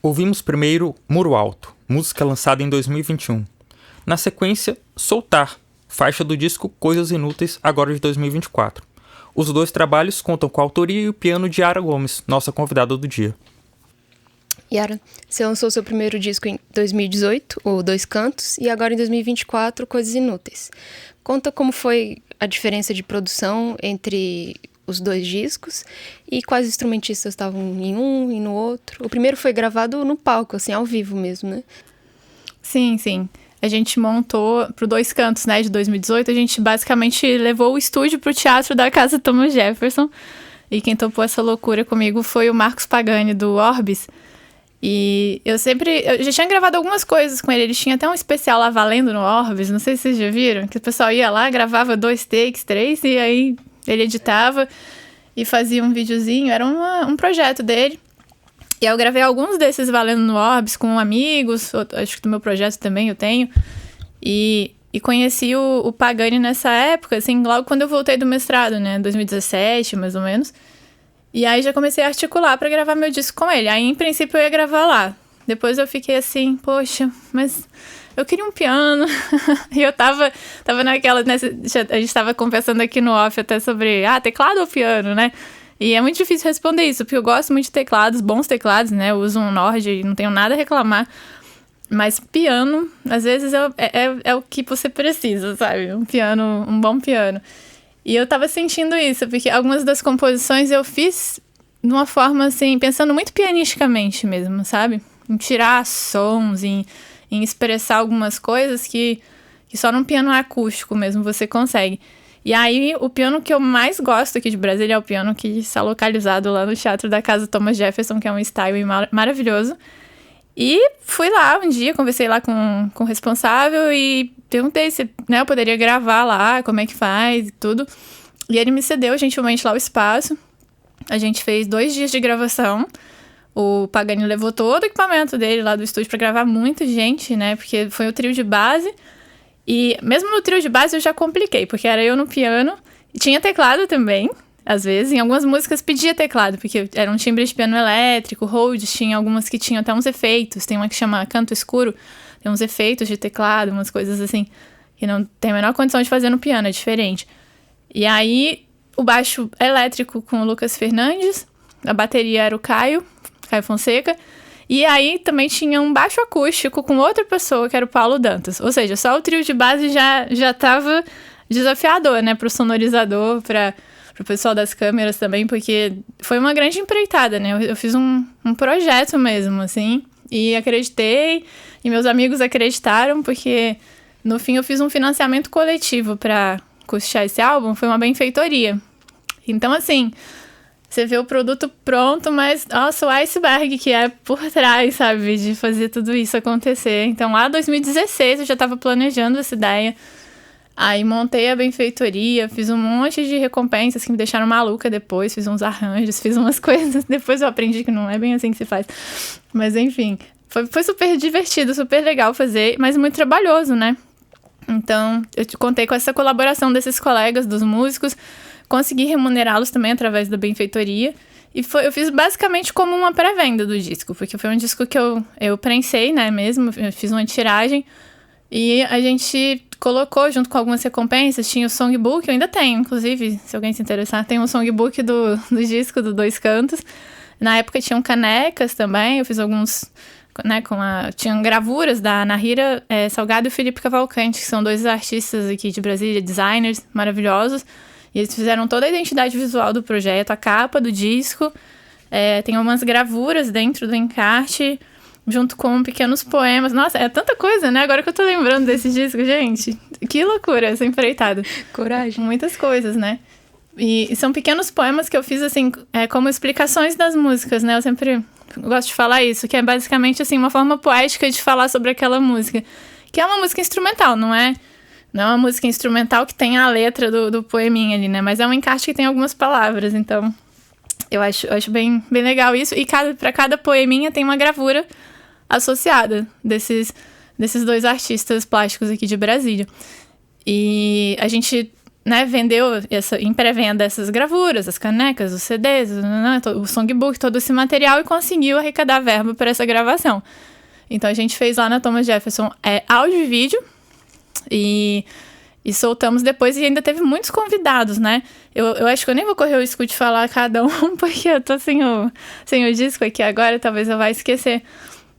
C: Ouvimos primeiro Muro Alto, música lançada em 2021. Na sequência, Soltar, faixa do disco Coisas Inúteis, agora de 2024. Os dois trabalhos contam com a autoria e o piano de Yara Gomes, nossa convidada do dia.
E: Yara, você lançou seu primeiro disco em 2018, o Dois Cantos, e agora em 2024, Coisas Inúteis. Conta como foi a diferença de produção entre os dois discos e quais instrumentistas estavam em um e no outro. O primeiro foi gravado no palco, assim, ao vivo mesmo, né?
D: Sim, sim. A gente montou pro Dois Cantos, né, de 2018, a gente basicamente levou o estúdio pro teatro da Casa Thomas Jefferson, e quem topou essa loucura comigo foi o Marcos Pagani, do Orbis. E eu já tinha gravado algumas coisas com ele tinha até um especial lá valendo no Orbis, não sei se vocês já viram, que o pessoal ia lá, gravava 2 takes, 3, e aí ele editava e fazia um videozinho, era um projeto dele. E eu gravei alguns desses valendo no Orbis com amigos, acho que do meu projeto também eu tenho. E conheci o Pagani nessa época, assim, logo quando eu voltei do mestrado, né, 2017, mais ou menos. E aí já comecei a articular pra gravar meu disco com ele. Aí, em princípio, eu ia gravar lá. Depois eu fiquei assim, poxa, mas eu queria um piano. E eu tava naquela... a gente tava conversando aqui no off até sobre, teclado ou piano, né? E é muito difícil responder isso, porque eu gosto muito de teclados, bons teclados, né? Eu uso um Nord e não tenho nada a reclamar. Mas piano, às vezes, é o que você precisa, sabe? Um bom piano. E eu tava sentindo isso, porque algumas das composições eu fiz de uma forma, assim, pensando muito pianisticamente mesmo, sabe? Em tirar sons, em expressar algumas coisas que só num piano acústico mesmo você consegue. E aí, o piano que eu mais gosto aqui de Brasília é o piano que está localizado lá no Teatro da Casa Thomas Jefferson, que é um style maravilhoso. E fui lá um dia, conversei lá com o responsável e perguntei se, né, eu poderia gravar lá, como é que faz e tudo. E ele me cedeu gentilmente lá o espaço. A gente fez 2 dias de gravação. O Pagani levou todo o equipamento dele lá do estúdio pra gravar muita gente, né? Porque foi o trio de base. E mesmo no trio de base eu já compliquei, porque era eu no piano. E tinha teclado também, às vezes. Em algumas músicas pedia teclado, porque era um timbre de piano elétrico, holds, tinha algumas que tinham até uns efeitos. Tem uma que chama Canto Escuro, tem uns efeitos de teclado, umas coisas assim, que não tem a menor condição de fazer no piano, é diferente. E aí, o baixo elétrico com o Lucas Fernandes, a bateria era o Caio Fonseca, e aí também tinha um baixo acústico com outra pessoa, que era o Paulo Dantas. Ou seja, só o trio de base já tava desafiador, né, pro sonorizador, pro pessoal das câmeras também, porque foi uma grande empreitada, né? Eu fiz um projeto mesmo, assim, e acreditei, e meus amigos acreditaram, porque no fim eu fiz um financiamento coletivo para custear esse álbum, foi uma benfeitoria. Então, assim, você vê o produto pronto, mas, nossa, o iceberg que é por trás, sabe, de fazer tudo isso acontecer. Então, lá em 2016 eu já estava planejando essa ideia. Aí montei a benfeitoria, fiz um monte de recompensas que me deixaram maluca depois, fiz uns arranjos, fiz umas coisas. Depois eu aprendi que não é bem assim que se faz. Mas enfim, foi super divertido, super legal fazer, mas muito trabalhoso, né? Então, eu contei com essa colaboração desses colegas, dos músicos, consegui remunerá-los também através da benfeitoria. E eu fiz basicamente como uma pré-venda do disco, porque foi um disco que eu prensei, né, mesmo, eu fiz uma tiragem. E a gente colocou junto com algumas recompensas, tinha o songbook, eu ainda tenho, inclusive, se alguém se interessar, tem um songbook do disco do Dois Cantos. Na época tinham canecas também, eu fiz alguns, né, tinham gravuras da Nahira Salgado e o Felipe Cavalcante, que são 2 artistas aqui de Brasília, designers maravilhosos, e eles fizeram toda a identidade visual do projeto, a capa do disco, tem umas gravuras dentro do encarte, junto com pequenos poemas. Nossa, é tanta coisa, né? Agora que eu tô lembrando desse disco, gente. Que loucura essa empreitada.
E: Coragem.
D: Muitas coisas, né? E são pequenos poemas que eu fiz, assim, como explicações das músicas, né? Eu sempre gosto de falar isso, que é basicamente, assim, uma forma poética de falar sobre aquela música. Que é uma música instrumental, não é uma música instrumental que tem a letra do poeminha ali, né? Mas é um encarte que tem algumas palavras, então... Eu acho bem legal isso. E para cada poeminha tem uma gravura associada desses 2 artistas plásticos aqui de Brasília. E a gente né, vendeu em pré-venda essas gravuras, as canecas, os CDs, o songbook, todo esse material e conseguiu arrecadar verba para essa gravação. Então a gente fez lá na Thomas Jefferson áudio e vídeo e soltamos depois e ainda teve muitos convidados, né? Eu acho que eu nem vou correr o risco de falar cada um, porque eu tô sem o disco aqui agora, talvez eu vá esquecer.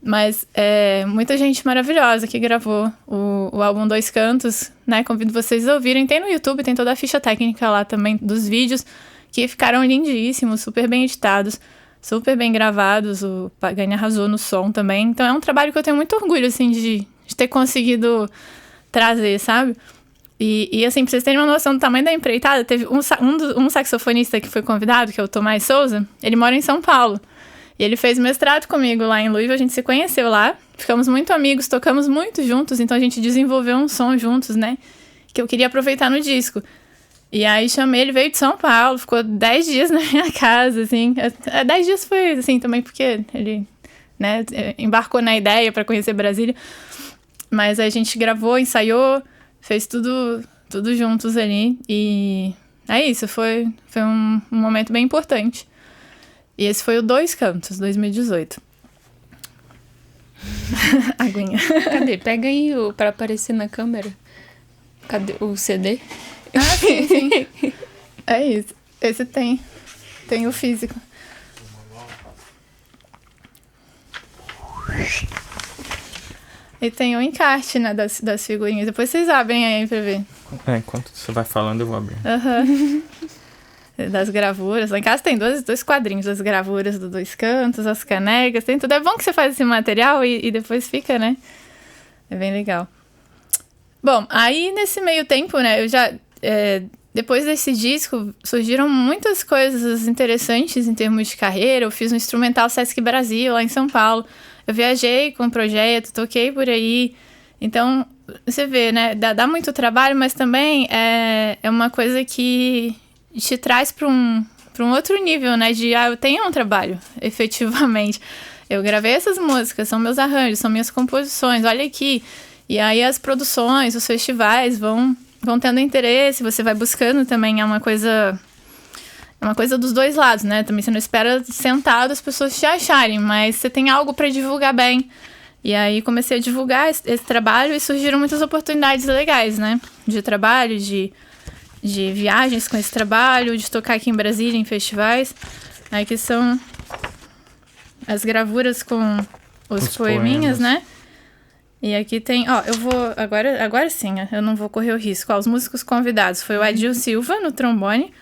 D: Mas muita gente maravilhosa que gravou o álbum Dois Cantos, né? Convido vocês a ouvirem. Tem no YouTube, tem toda a ficha técnica lá também dos vídeos, que ficaram lindíssimos, super bem editados, super bem gravados. O Pagani arrasou no som também. Então é um trabalho que eu tenho muito orgulho, assim, de ter conseguido trazer, sabe? E assim, pra vocês terem uma noção do tamanho da empreitada, teve um saxofonista que foi convidado, que é o Tomás Souza, ele mora em São Paulo. E ele fez mestrado comigo lá em Louisville, a gente se conheceu lá, ficamos muito amigos, tocamos muito juntos, então a gente desenvolveu um som juntos, né, que eu queria aproveitar no disco. E aí chamei, ele veio de São Paulo, ficou 10 dias na minha casa, assim, 10 dias foi assim também, porque ele, né, embarcou na ideia para conhecer Brasília, mas aí a gente gravou, ensaiou, fez tudo juntos ali, e é isso, foi um momento bem importante. E esse foi o Dois Cantos, 2018. Aguinha.
E: Cadê? Pega aí pra aparecer na câmera. Cadê o CD?
D: Ah, sim. É isso. Esse tem o físico. E tem o encarte, né, das figurinhas. Depois vocês abrem aí pra ver.
C: Enquanto você vai falando, eu vou abrir.
D: Das gravuras. Lá em casa tem dois quadrinhos das gravuras do Dois Cantos, as canecas, tem tudo. É bom que você faz esse material e depois fica, né? É bem legal. Bom, aí nesse meio tempo, né, eu já... depois desse disco, surgiram muitas coisas interessantes em termos de carreira. Eu fiz um instrumental Sesc Brasil, lá em São Paulo. Eu viajei com o projeto, toquei por aí. Então, você vê, né, dá muito trabalho, mas também é uma coisa que te traz para um outro nível, né? Eu tenho um trabalho, efetivamente. Eu gravei essas músicas, são meus arranjos, são minhas composições, olha aqui. E aí as produções, os festivais vão tendo interesse, você vai buscando também, é uma coisa dos dois lados, né? Também você não espera sentado as pessoas te acharem, mas você tem algo para divulgar bem. E aí comecei a divulgar esse trabalho e surgiram muitas oportunidades legais, né? De trabalho, de viagens com esse trabalho, de tocar aqui em Brasília, em festivais. Aí que são as gravuras com os poeminhas, né? E aqui tem... eu vou... Agora sim, eu não vou correr o risco. Os músicos convidados foi o Adil Silva, no trombone,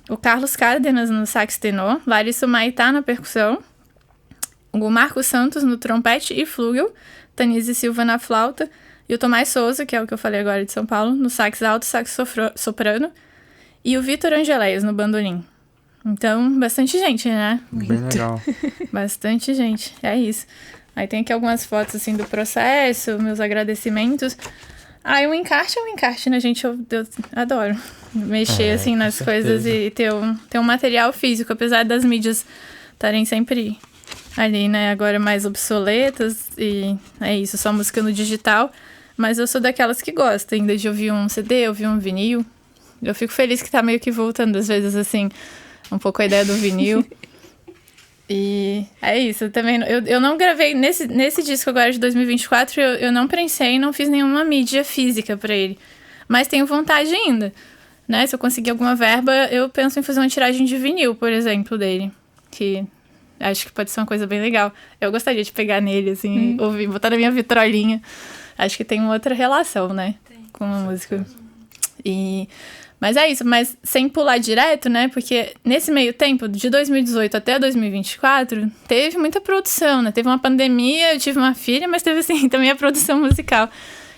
D: o Carlos Cárdenas, no sax tenor, Larissa Maitá, na percussão, o Marcos Santos, no trompete e flúgel, Tanise Silva, na flauta, e o Tomás Souza, que é o que eu falei agora de São Paulo, no sax alto, sax soprano, e o Vitor Angeléias, no bandolim. Então, bastante gente, né?
C: Bem legal.
D: Bastante gente, é isso. Aí tem aqui algumas fotos, assim, do processo, meus agradecimentos. O encarte é um encarte, né, gente? Eu adoro mexer, assim, nas coisas e ter um material físico, apesar das mídias estarem sempre ali, né, agora mais obsoletas, e é isso, só música no digital. Mas eu sou daquelas que gostam ainda de ouvir um CD, ouvir um vinil. Eu fico feliz que tá meio que voltando, às vezes, assim, um pouco a ideia do vinil. E é isso, também. Eu não gravei, nesse disco agora de 2024, eu não prensei, não fiz nenhuma mídia física pra ele. Mas tenho vontade ainda, né? Se eu conseguir alguma verba, eu penso em fazer uma tiragem de vinil, por exemplo, dele. Que acho que pode ser uma coisa bem legal. Eu gostaria de pegar nele, assim, ouvir, botar na minha vitrolinha. Acho que tem uma outra relação, né? Com a música. Mas é isso, mas sem pular direto, né? Porque nesse meio tempo, de 2018 até 2024, teve muita produção, né? Teve uma pandemia, eu tive uma filha, mas teve, assim, também a produção musical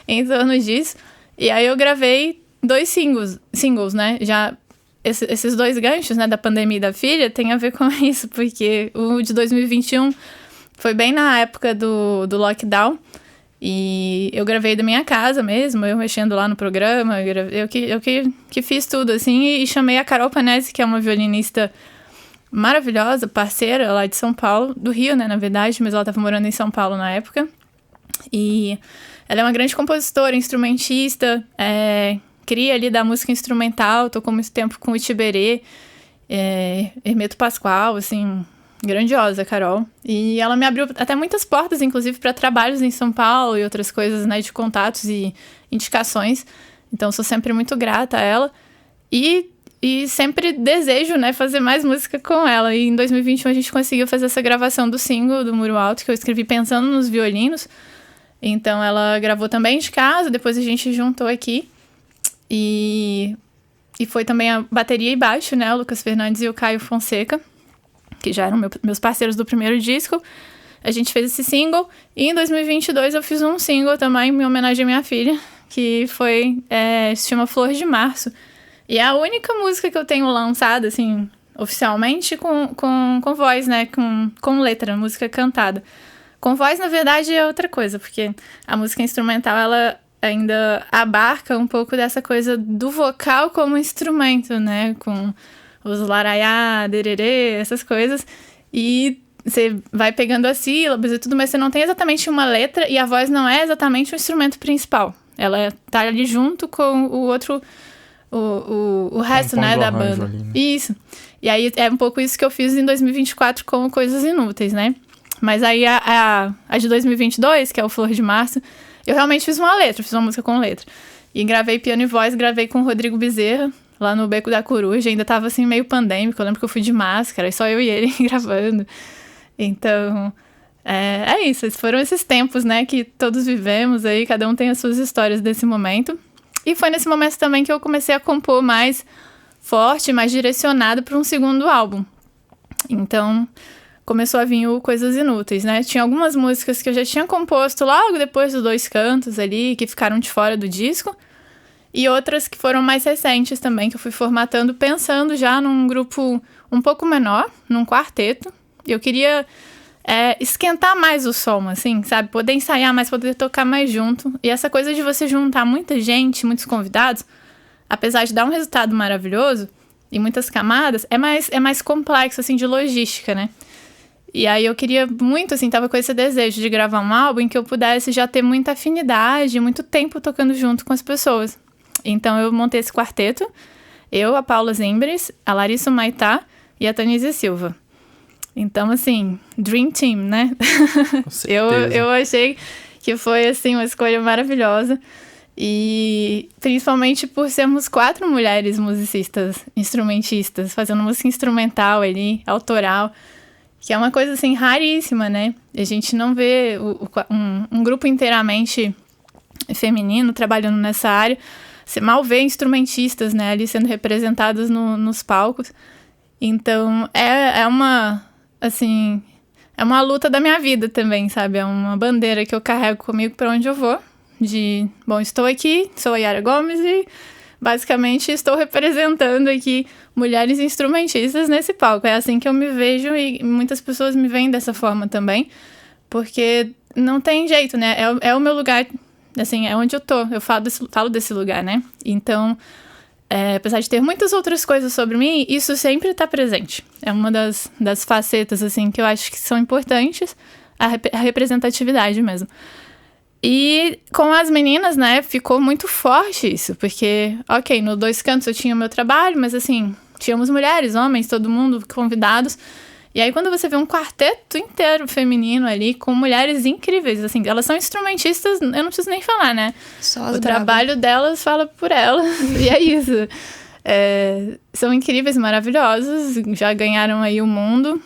D: em torno disso. E aí eu gravei 2 singles, né? Já esses 2 ganchos, né, da pandemia e da filha, tem a ver com isso, porque o de 2021 foi bem na época do lockdown. E eu gravei da minha casa mesmo, eu mexendo lá no programa, eu que fiz tudo, assim, e chamei a Carol Panese, que é uma violinista maravilhosa, parceira lá de São Paulo, do Rio, né, na verdade, mas ela estava morando em São Paulo na época. E ela é uma grande compositora, instrumentista, cria ali da música instrumental, tocou muito tempo com o Itiberê, Hermeto Pascoal, assim, grandiosa, Carol. E ela me abriu até muitas portas, inclusive, para trabalhos em São Paulo e outras coisas, né, de contatos e indicações. Então, sou sempre muito grata a ela. E sempre desejo, né, fazer mais música com ela. E em 2021 a gente conseguiu fazer essa gravação do single do Muro Alto, que eu escrevi pensando nos violinos. Então, ela gravou também de casa, depois a gente juntou aqui. E foi também a bateria e baixo, né, o Lucas Fernandes e o Caio Fonseca, que já eram meus parceiros do primeiro disco. A gente fez esse single. E em 2022 eu fiz um single também em homenagem à minha filha, que se chama Flor de Março. E é a única música que eu tenho lançada, assim, oficialmente, com voz, né? Com letra, música cantada. Com voz, na verdade, é outra coisa, porque a música instrumental, ela ainda abarca um pouco dessa coisa do vocal como instrumento, né? Com os laraiá, dererê, essas coisas. E você vai pegando as sílabas e tudo, mas você não tem exatamente uma letra e a voz não é exatamente o instrumento principal. Ela tá ali junto com o outro... O resto, né, da banda. Ali, né? Isso. E aí é um pouco isso que eu fiz em 2024 com Coisas Inúteis, né? Mas aí a de 2022, que é o Flor de Março, eu realmente fiz uma letra, fiz uma música com letra. E gravei piano e voz, gravei com o Rodrigo Bezerra, lá no Beco da Coruja. Ainda tava assim meio pandêmico, eu lembro que eu fui de máscara, e só eu e ele gravando. Então, é isso. Foram esses tempos, né, que todos vivemos aí, cada um tem as suas histórias desse momento. E foi nesse momento também que eu comecei a compor mais forte, mais direcionado para um segundo álbum. Então, começou a vir o Coisas Inúteis, né? Tinha algumas músicas que eu já tinha composto logo depois dos 2 cantos ali, que ficaram de fora do disco. E outras que foram mais recentes também, que eu fui formatando, pensando já num grupo um pouco menor, num quarteto. Eu queria... esquentar mais o som, assim, sabe? Poder ensaiar mais, poder tocar mais junto. E essa coisa de você juntar muita gente, muitos convidados, apesar de dar um resultado maravilhoso e muitas camadas, é mais complexo, assim, de logística, né? E aí eu queria muito, assim, tava com esse desejo de gravar um álbum em que eu pudesse já ter muita afinidade, muito tempo tocando junto com as pessoas. Então eu montei esse quarteto, eu, a Paula Zimbres, a Larissa Maitá e a Tanise Silva. Então, assim, Dream Team, né?
C: Com certeza.
D: eu achei que foi, assim, uma escolha maravilhosa. E principalmente por sermos 4 mulheres musicistas, instrumentistas, fazendo música instrumental ali, autoral, que é uma coisa, assim, raríssima, né? A gente não vê um grupo inteiramente feminino trabalhando nessa área. Você mal vê instrumentistas, né, ali sendo representados nos palcos. Então, é uma... assim, é uma luta da minha vida também, sabe? É uma bandeira que eu carrego comigo para onde eu vou. Bom, estou aqui, sou a Yara Gomes e basicamente estou representando aqui mulheres instrumentistas nesse palco. É assim que eu me vejo e muitas pessoas me veem dessa forma também, porque não tem jeito, né? É o meu lugar, assim, é onde eu tô. Eu falo desse lugar, né? Então... apesar de ter muitas outras coisas sobre mim, isso sempre está presente. É uma das facetas, assim, que eu acho que são importantes, a representatividade mesmo. E com as meninas, né, ficou muito forte isso, porque, ok, no 2 cantos eu tinha o meu trabalho, mas, assim, tínhamos mulheres, homens, todo mundo convidados. E aí, quando você vê um quarteto inteiro feminino ali, com mulheres incríveis, assim, elas são instrumentistas, eu não preciso nem falar, né?
E: Só as
D: o trabalho delas fala por elas, e é isso. São incríveis, maravilhosas, já ganharam aí o mundo,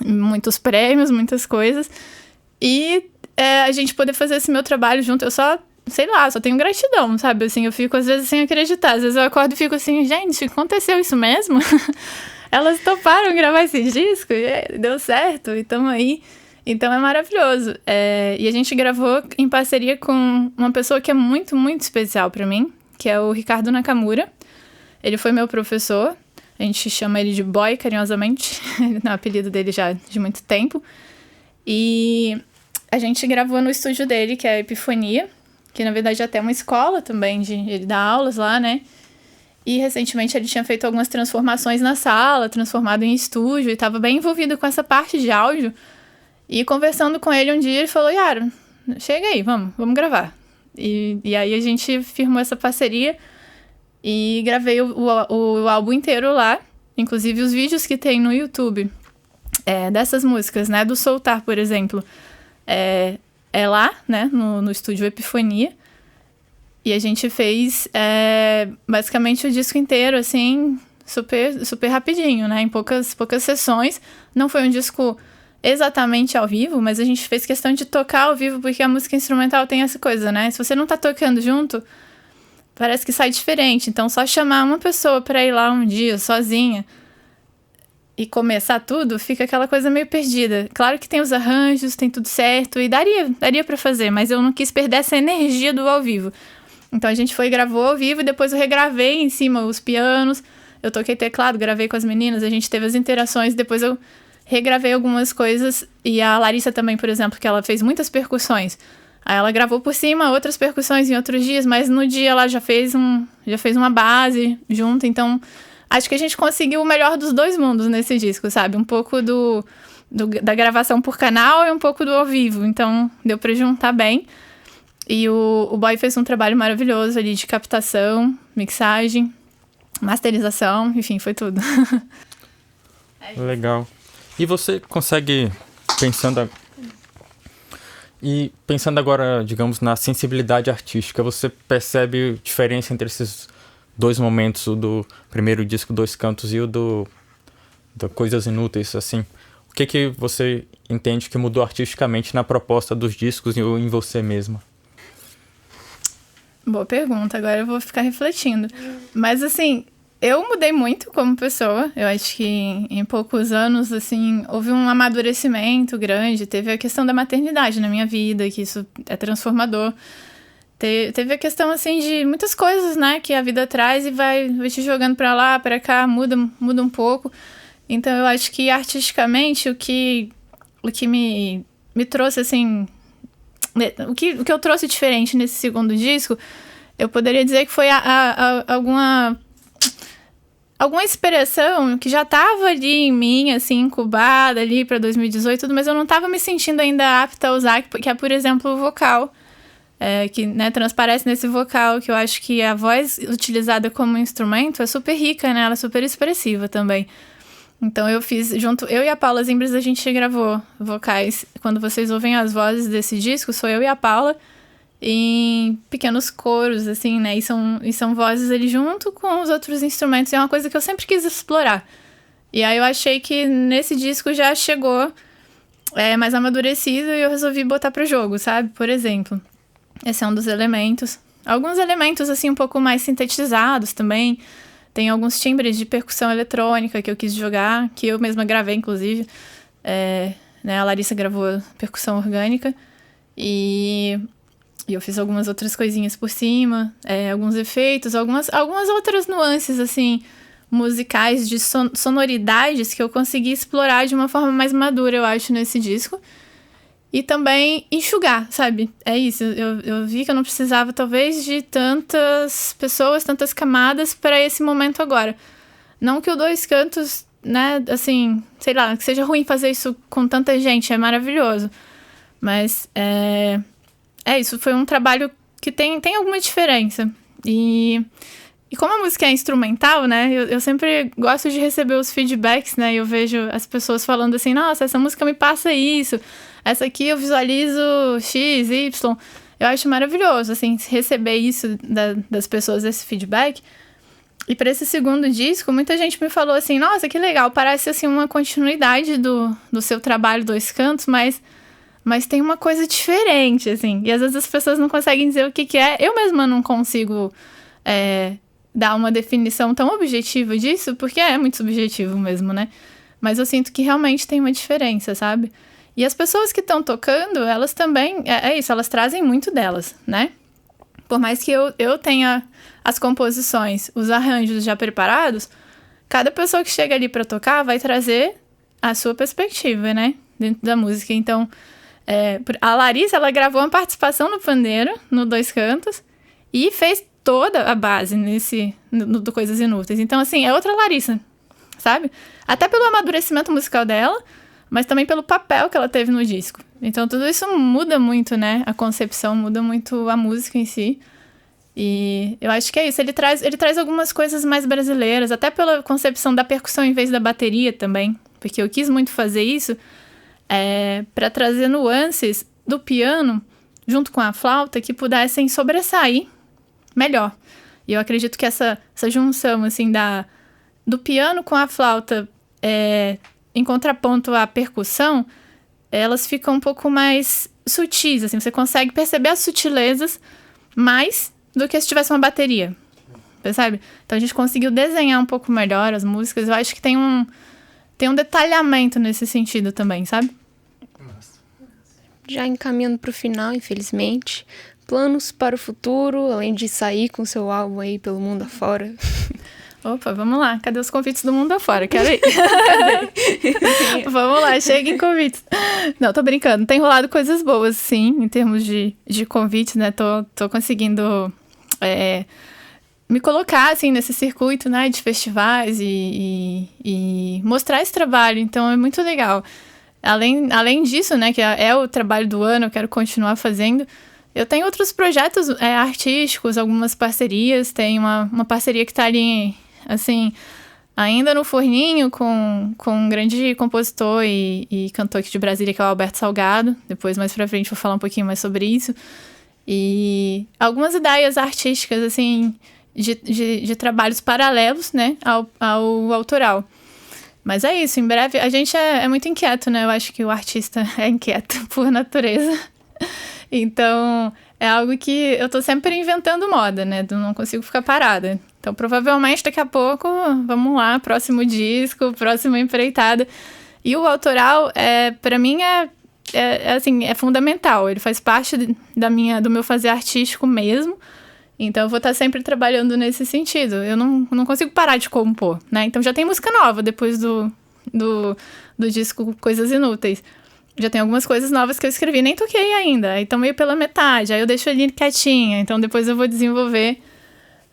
D: muitos prêmios, muitas coisas. E a gente poder fazer esse meu trabalho junto, eu só tenho gratidão, sabe? Assim, eu fico às vezes sem acreditar, às vezes eu acordo e fico assim, gente, aconteceu isso mesmo? Elas toparam gravar esse disco e deu certo, e tamo aí. Então é maravilhoso. E a gente gravou em parceria com uma pessoa que é muito, muito especial pra mim, que é o Ricardo Nakamura. Ele foi meu professor, a gente chama ele de Boy, carinhosamente, é o apelido dele já de muito tempo. E a gente gravou no estúdio dele, que é a Epifania, que na verdade é até uma escola também, ele dá aulas lá, né? E recentemente ele tinha feito algumas transformações na sala, transformado em estúdio, e estava bem envolvido com essa parte de áudio. E conversando com ele um dia, ele falou, Yara, chega aí, vamos gravar. E aí a gente firmou essa parceria. E gravei o álbum inteiro lá, inclusive os vídeos que tem no YouTube dessas músicas, né? Do Soltar, por exemplo, é lá, né? No estúdio Epifania. E a gente fez basicamente o disco inteiro, assim, super, super rapidinho, né? Em poucas sessões. Não foi um disco exatamente ao vivo, mas a gente fez questão de tocar ao vivo, porque a música instrumental tem essa coisa, né? Se você não tá tocando junto, parece que sai diferente. Então, só chamar uma pessoa pra ir lá um dia, sozinha, e começar tudo, fica aquela coisa meio perdida. Claro que tem os arranjos, tem tudo certo, e daria pra fazer, mas eu não quis perder essa energia do ao vivo. Então, a gente foi e gravou ao vivo, e depois eu regravei em cima os pianos, eu toquei teclado, gravei com as meninas, a gente teve as interações, depois eu regravei algumas coisas, e a Larissa também, por exemplo, que ela fez muitas percussões. Aí ela gravou por cima outras percussões em outros dias, mas no dia ela já fez uma base junto, então acho que a gente conseguiu o melhor dos dois mundos nesse disco, sabe? Um pouco da gravação por canal e um pouco do ao vivo, então deu pra juntar bem. E o Boy fez um trabalho maravilhoso ali de captação, mixagem, masterização, enfim, foi tudo.
C: Legal. E você consegue, pensando agora, digamos, na sensibilidade artística, você percebe diferença entre esses dois momentos, o do primeiro disco, Dois Cantos, e o do Coisas Inúteis, assim? O que você entende que mudou artisticamente na proposta dos discos e em você mesma?
D: Boa pergunta, agora eu vou ficar refletindo. Mas, assim, eu mudei muito como pessoa. Eu acho que em poucos anos, assim, houve um amadurecimento grande. Teve a questão da maternidade na minha vida, que isso é transformador. Teve a questão, assim, de muitas coisas, né, que a vida traz e vai te jogando pra lá, pra cá, muda um pouco. Então, eu acho que artisticamente o que me trouxe, assim, o que eu trouxe diferente nesse segundo disco, eu poderia dizer que foi alguma inspiração que já estava ali em mim, assim, incubada ali para 2018, mas eu não estava me sentindo ainda apta a usar, que é, por exemplo, o vocal, que, né, transparece nesse vocal, que eu acho que a voz utilizada como instrumento é super rica, né, ela é super expressiva também. Então eu e a Paula Zimbres, a gente gravou vocais. Quando vocês ouvem as vozes desse disco, sou eu e a Paula em pequenos coros, assim, né? E são vozes ali junto com os outros instrumentos. É uma coisa que eu sempre quis explorar. E aí eu achei que nesse disco já chegou mais amadurecido e eu resolvi botar pro jogo, sabe? Por exemplo, esse é um dos elementos. Alguns elementos, assim, um pouco mais sintetizados também. Tem alguns timbres de percussão eletrônica que eu quis jogar, que eu mesma gravei, inclusive. Né, a Larissa gravou percussão orgânica. E eu fiz algumas outras coisinhas por cima, alguns efeitos, algumas outras nuances, assim, musicais, de sonoridades que eu consegui explorar de uma forma mais madura, eu acho, nesse disco. E também enxugar, sabe? É isso, eu vi que eu não precisava, talvez, de tantas pessoas, tantas camadas para esse momento agora. Não que o Dois Cantos, né, assim, sei lá, que seja ruim fazer isso com tanta gente, é maravilhoso. Mas, isso, foi um trabalho que tem alguma diferença. E como a música é instrumental, né, eu sempre gosto de receber os feedbacks, né, e eu vejo as pessoas falando assim, nossa, essa música me passa isso, essa aqui eu visualizo X, Y. Eu acho maravilhoso, assim, receber isso das pessoas, esse feedback. E para esse segundo disco, muita gente me falou assim, nossa, que legal, parece assim uma continuidade do seu trabalho Dois Cantos, mas tem uma coisa diferente, assim. E às vezes as pessoas não conseguem dizer o que é. Eu mesma não consigo dar uma definição tão objetiva disso, porque é muito subjetivo mesmo, né? Mas eu sinto que realmente tem uma diferença, sabe? E as pessoas que estão tocando, elas também... isso, elas trazem muito delas, né? Por mais que eu tenha as composições, os arranjos já preparados, cada pessoa que chega ali pra tocar vai trazer a sua perspectiva, né? Dentro da música. Então, a Larissa, ela gravou uma participação no pandeiro, no Dois Cantos, e fez toda a base no Coisas Inúteis. Então, assim, é outra Larissa, sabe? Até pelo amadurecimento musical dela, mas também pelo papel que ela teve no disco. Então, tudo isso muda muito, né? A concepção muda muito a música em si. E eu acho que é isso. Ele traz algumas coisas mais brasileiras, até pela concepção da percussão em vez da bateria também. Porque eu quis muito fazer isso para trazer nuances do piano junto com a flauta que pudessem sobressair melhor. E eu acredito que essa junção assim, do piano com a flauta em contraponto à percussão, elas ficam um pouco mais sutis. Assim, você consegue perceber as sutilezas mais do que se tivesse uma bateria, percebe? Então a gente conseguiu desenhar um pouco melhor as músicas. Eu acho que tem um detalhamento nesse sentido também, sabe?
E: Já encaminhando para o final, infelizmente, planos para o futuro, além de sair com seu álbum aí pelo mundo afora?
D: Opa, vamos lá. Cadê os convites do mundo afora? Quero ir. Vamos lá, cheguem convites. Não, tô brincando. Tem rolado coisas boas, sim, em termos de convites, né? Tô conseguindo me colocar, assim, nesse circuito, né? De festivais e mostrar esse trabalho. Então, é muito legal. Além disso, né? Que é o trabalho do ano, eu quero continuar fazendo. Eu tenho outros projetos artísticos, algumas parcerias. Tem uma parceria que tá ali, assim, ainda no forninho com um grande compositor e cantor aqui de Brasília, que é o Alberto Salgado. Depois, mais pra frente, vou falar um pouquinho mais sobre isso. E algumas ideias artísticas, assim, de trabalhos paralelos, né, ao autoral. Mas é isso, em breve, a gente é muito inquieto, né? Eu acho que o artista é inquieto por natureza. Então, é algo que eu tô sempre inventando moda, né? Eu não consigo ficar parada. Então, provavelmente, daqui a pouco, vamos lá, próximo disco, próxima empreitada. E o autoral, pra mim, assim, é fundamental. Ele faz parte do meu fazer artístico mesmo. Então, eu vou estar sempre trabalhando nesse sentido. Eu não consigo parar de compor, né? Então, já tem música nova depois do disco Coisas Inúteis. Já tem algumas coisas novas que eu escrevi, nem toquei ainda. Aí estão meio pela metade, aí eu deixo ali quietinha. Então, depois eu vou desenvolver.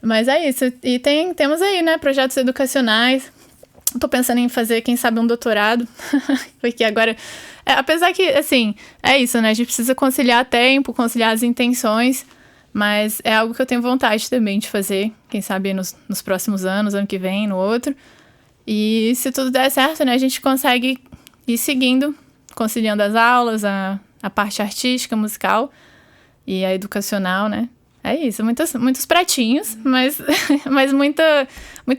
D: Mas é isso. E temos aí, né, projetos educacionais. Tô pensando em fazer, quem sabe, um doutorado. Porque agora... apesar que, assim, é isso, né? A gente precisa conciliar tempo, conciliar as intenções. Mas é algo que eu tenho vontade também de fazer. Quem sabe nos próximos anos, ano que vem, no outro. E se tudo der certo, né? A gente consegue ir seguindo, conciliando as aulas, a parte artística, musical e a educacional, né? É isso, muitos pratinhos, mas muita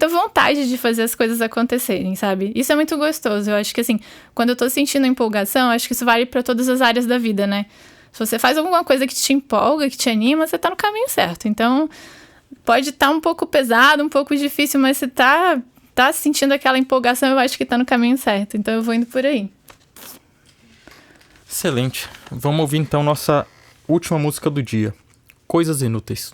D: vontade de fazer as coisas acontecerem, sabe? Isso é muito gostoso. Eu acho que, assim, quando eu tô sentindo empolgação, acho que isso vale para todas as áreas da vida, né? Se você faz alguma coisa que te empolga, que te anima, você tá no caminho certo. Então, pode estar um pouco pesado, um pouco difícil, mas você tá sentindo aquela empolgação, eu acho que tá no caminho certo. Então, eu vou indo por aí.
C: Excelente. Vamos ouvir, então, nossa última música do dia. Coisas Inúteis.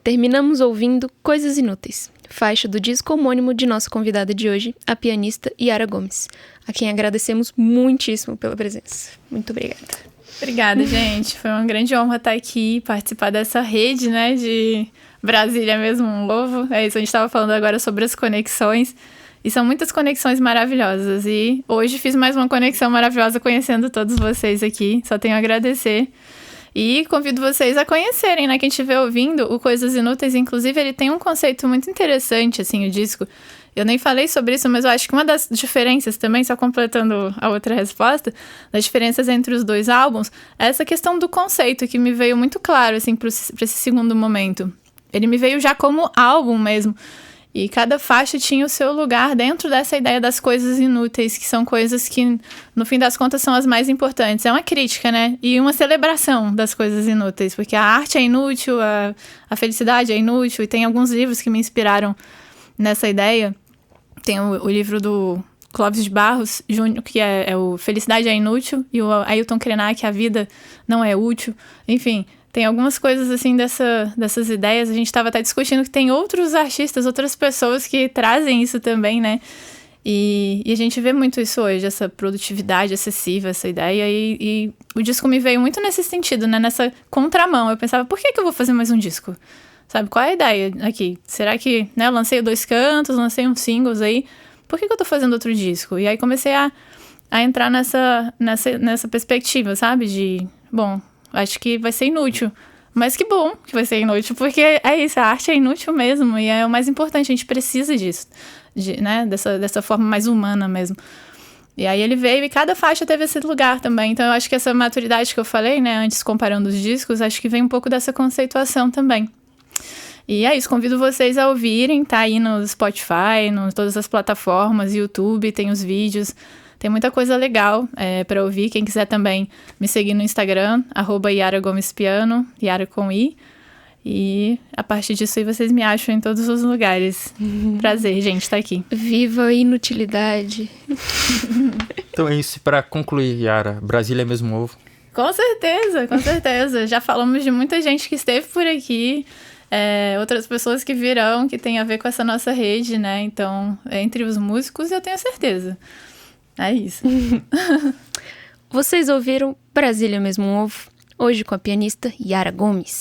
E: Terminamos ouvindo Coisas Inúteis, faixa do disco homônimo de nossa convidada de hoje, a pianista Yara Gomes, a quem agradecemos muitíssimo pela presença. Muito obrigada.
D: Obrigada, gente. Foi uma grande honra estar aqui, participar dessa rede, né, de Brasília mesmo, um ovo. É isso, a gente estava falando agora sobre as conexões. E são muitas conexões maravilhosas. E hoje fiz mais uma conexão maravilhosa conhecendo todos vocês aqui. Só tenho a agradecer. E convido vocês a conhecerem, né? Quem estiver ouvindo, o Coisas Inúteis, inclusive, ele tem um conceito muito interessante, assim, o disco. Eu nem falei sobre isso, mas eu acho que uma das diferenças também, só completando a outra resposta, das diferenças entre os dois álbuns, é essa questão do conceito, que me veio muito claro, assim, para esse segundo momento. Ele me veio já como álbum mesmo. E cada faixa tinha o seu lugar dentro dessa ideia das coisas inúteis, que são coisas que, no fim das contas, são as mais importantes. É uma crítica, né? E uma celebração das coisas inúteis, porque a arte é inútil, a felicidade é inútil, e tem alguns livros que me inspiraram nessa ideia. Tem o livro do Clóvis de Barros Júnior, que é o Felicidade é Inútil, e o Ailton Krenak, A Vida Não É Útil. Enfim, tem algumas coisas assim dessas ideias. A gente estava até discutindo que tem outros artistas, outras pessoas que trazem isso também, né? E a gente vê muito isso hoje, essa produtividade excessiva, essa ideia. E o disco me veio muito nesse sentido, né? Nessa contramão. Eu pensava, por que eu vou fazer mais um disco? Sabe, qual é a ideia aqui? Será que, né, eu lancei 2 cantos, lancei uns singles aí. Por que eu tô fazendo outro disco? E aí comecei a entrar nessa perspectiva, sabe? De, bom, acho que vai ser inútil. Mas que bom que vai ser inútil, porque é isso, a arte é inútil mesmo, e é o mais importante, a gente precisa disso, né, dessa forma mais humana mesmo. E aí ele veio e cada faixa teve esse lugar também, então eu acho que essa maturidade que eu falei, né, antes comparando os discos, acho que vem um pouco dessa conceituação também. E é isso, convido vocês a ouvirem, tá aí no Spotify, em todas as plataformas, YouTube, tem os vídeos. Tem muita coisa legal para ouvir. Quem quiser também me seguir no Instagram, @YaraGomesPiano, Yara com I. E a partir disso aí vocês me acham em todos os lugares. Prazer, gente, estar aqui.
E: Viva a inutilidade.
C: Então é isso, para concluir, Yara, Brasília é mesmo ovo?
D: Com certeza, com certeza. Já falamos de muita gente que esteve por aqui. Outras pessoas que virão, que tem a ver com essa nossa rede, né? Então, entre os músicos, eu tenho certeza. É isso.
E: Vocês ouviram Brasília Mesmo um Ovo, hoje com a pianista Yara Gomes.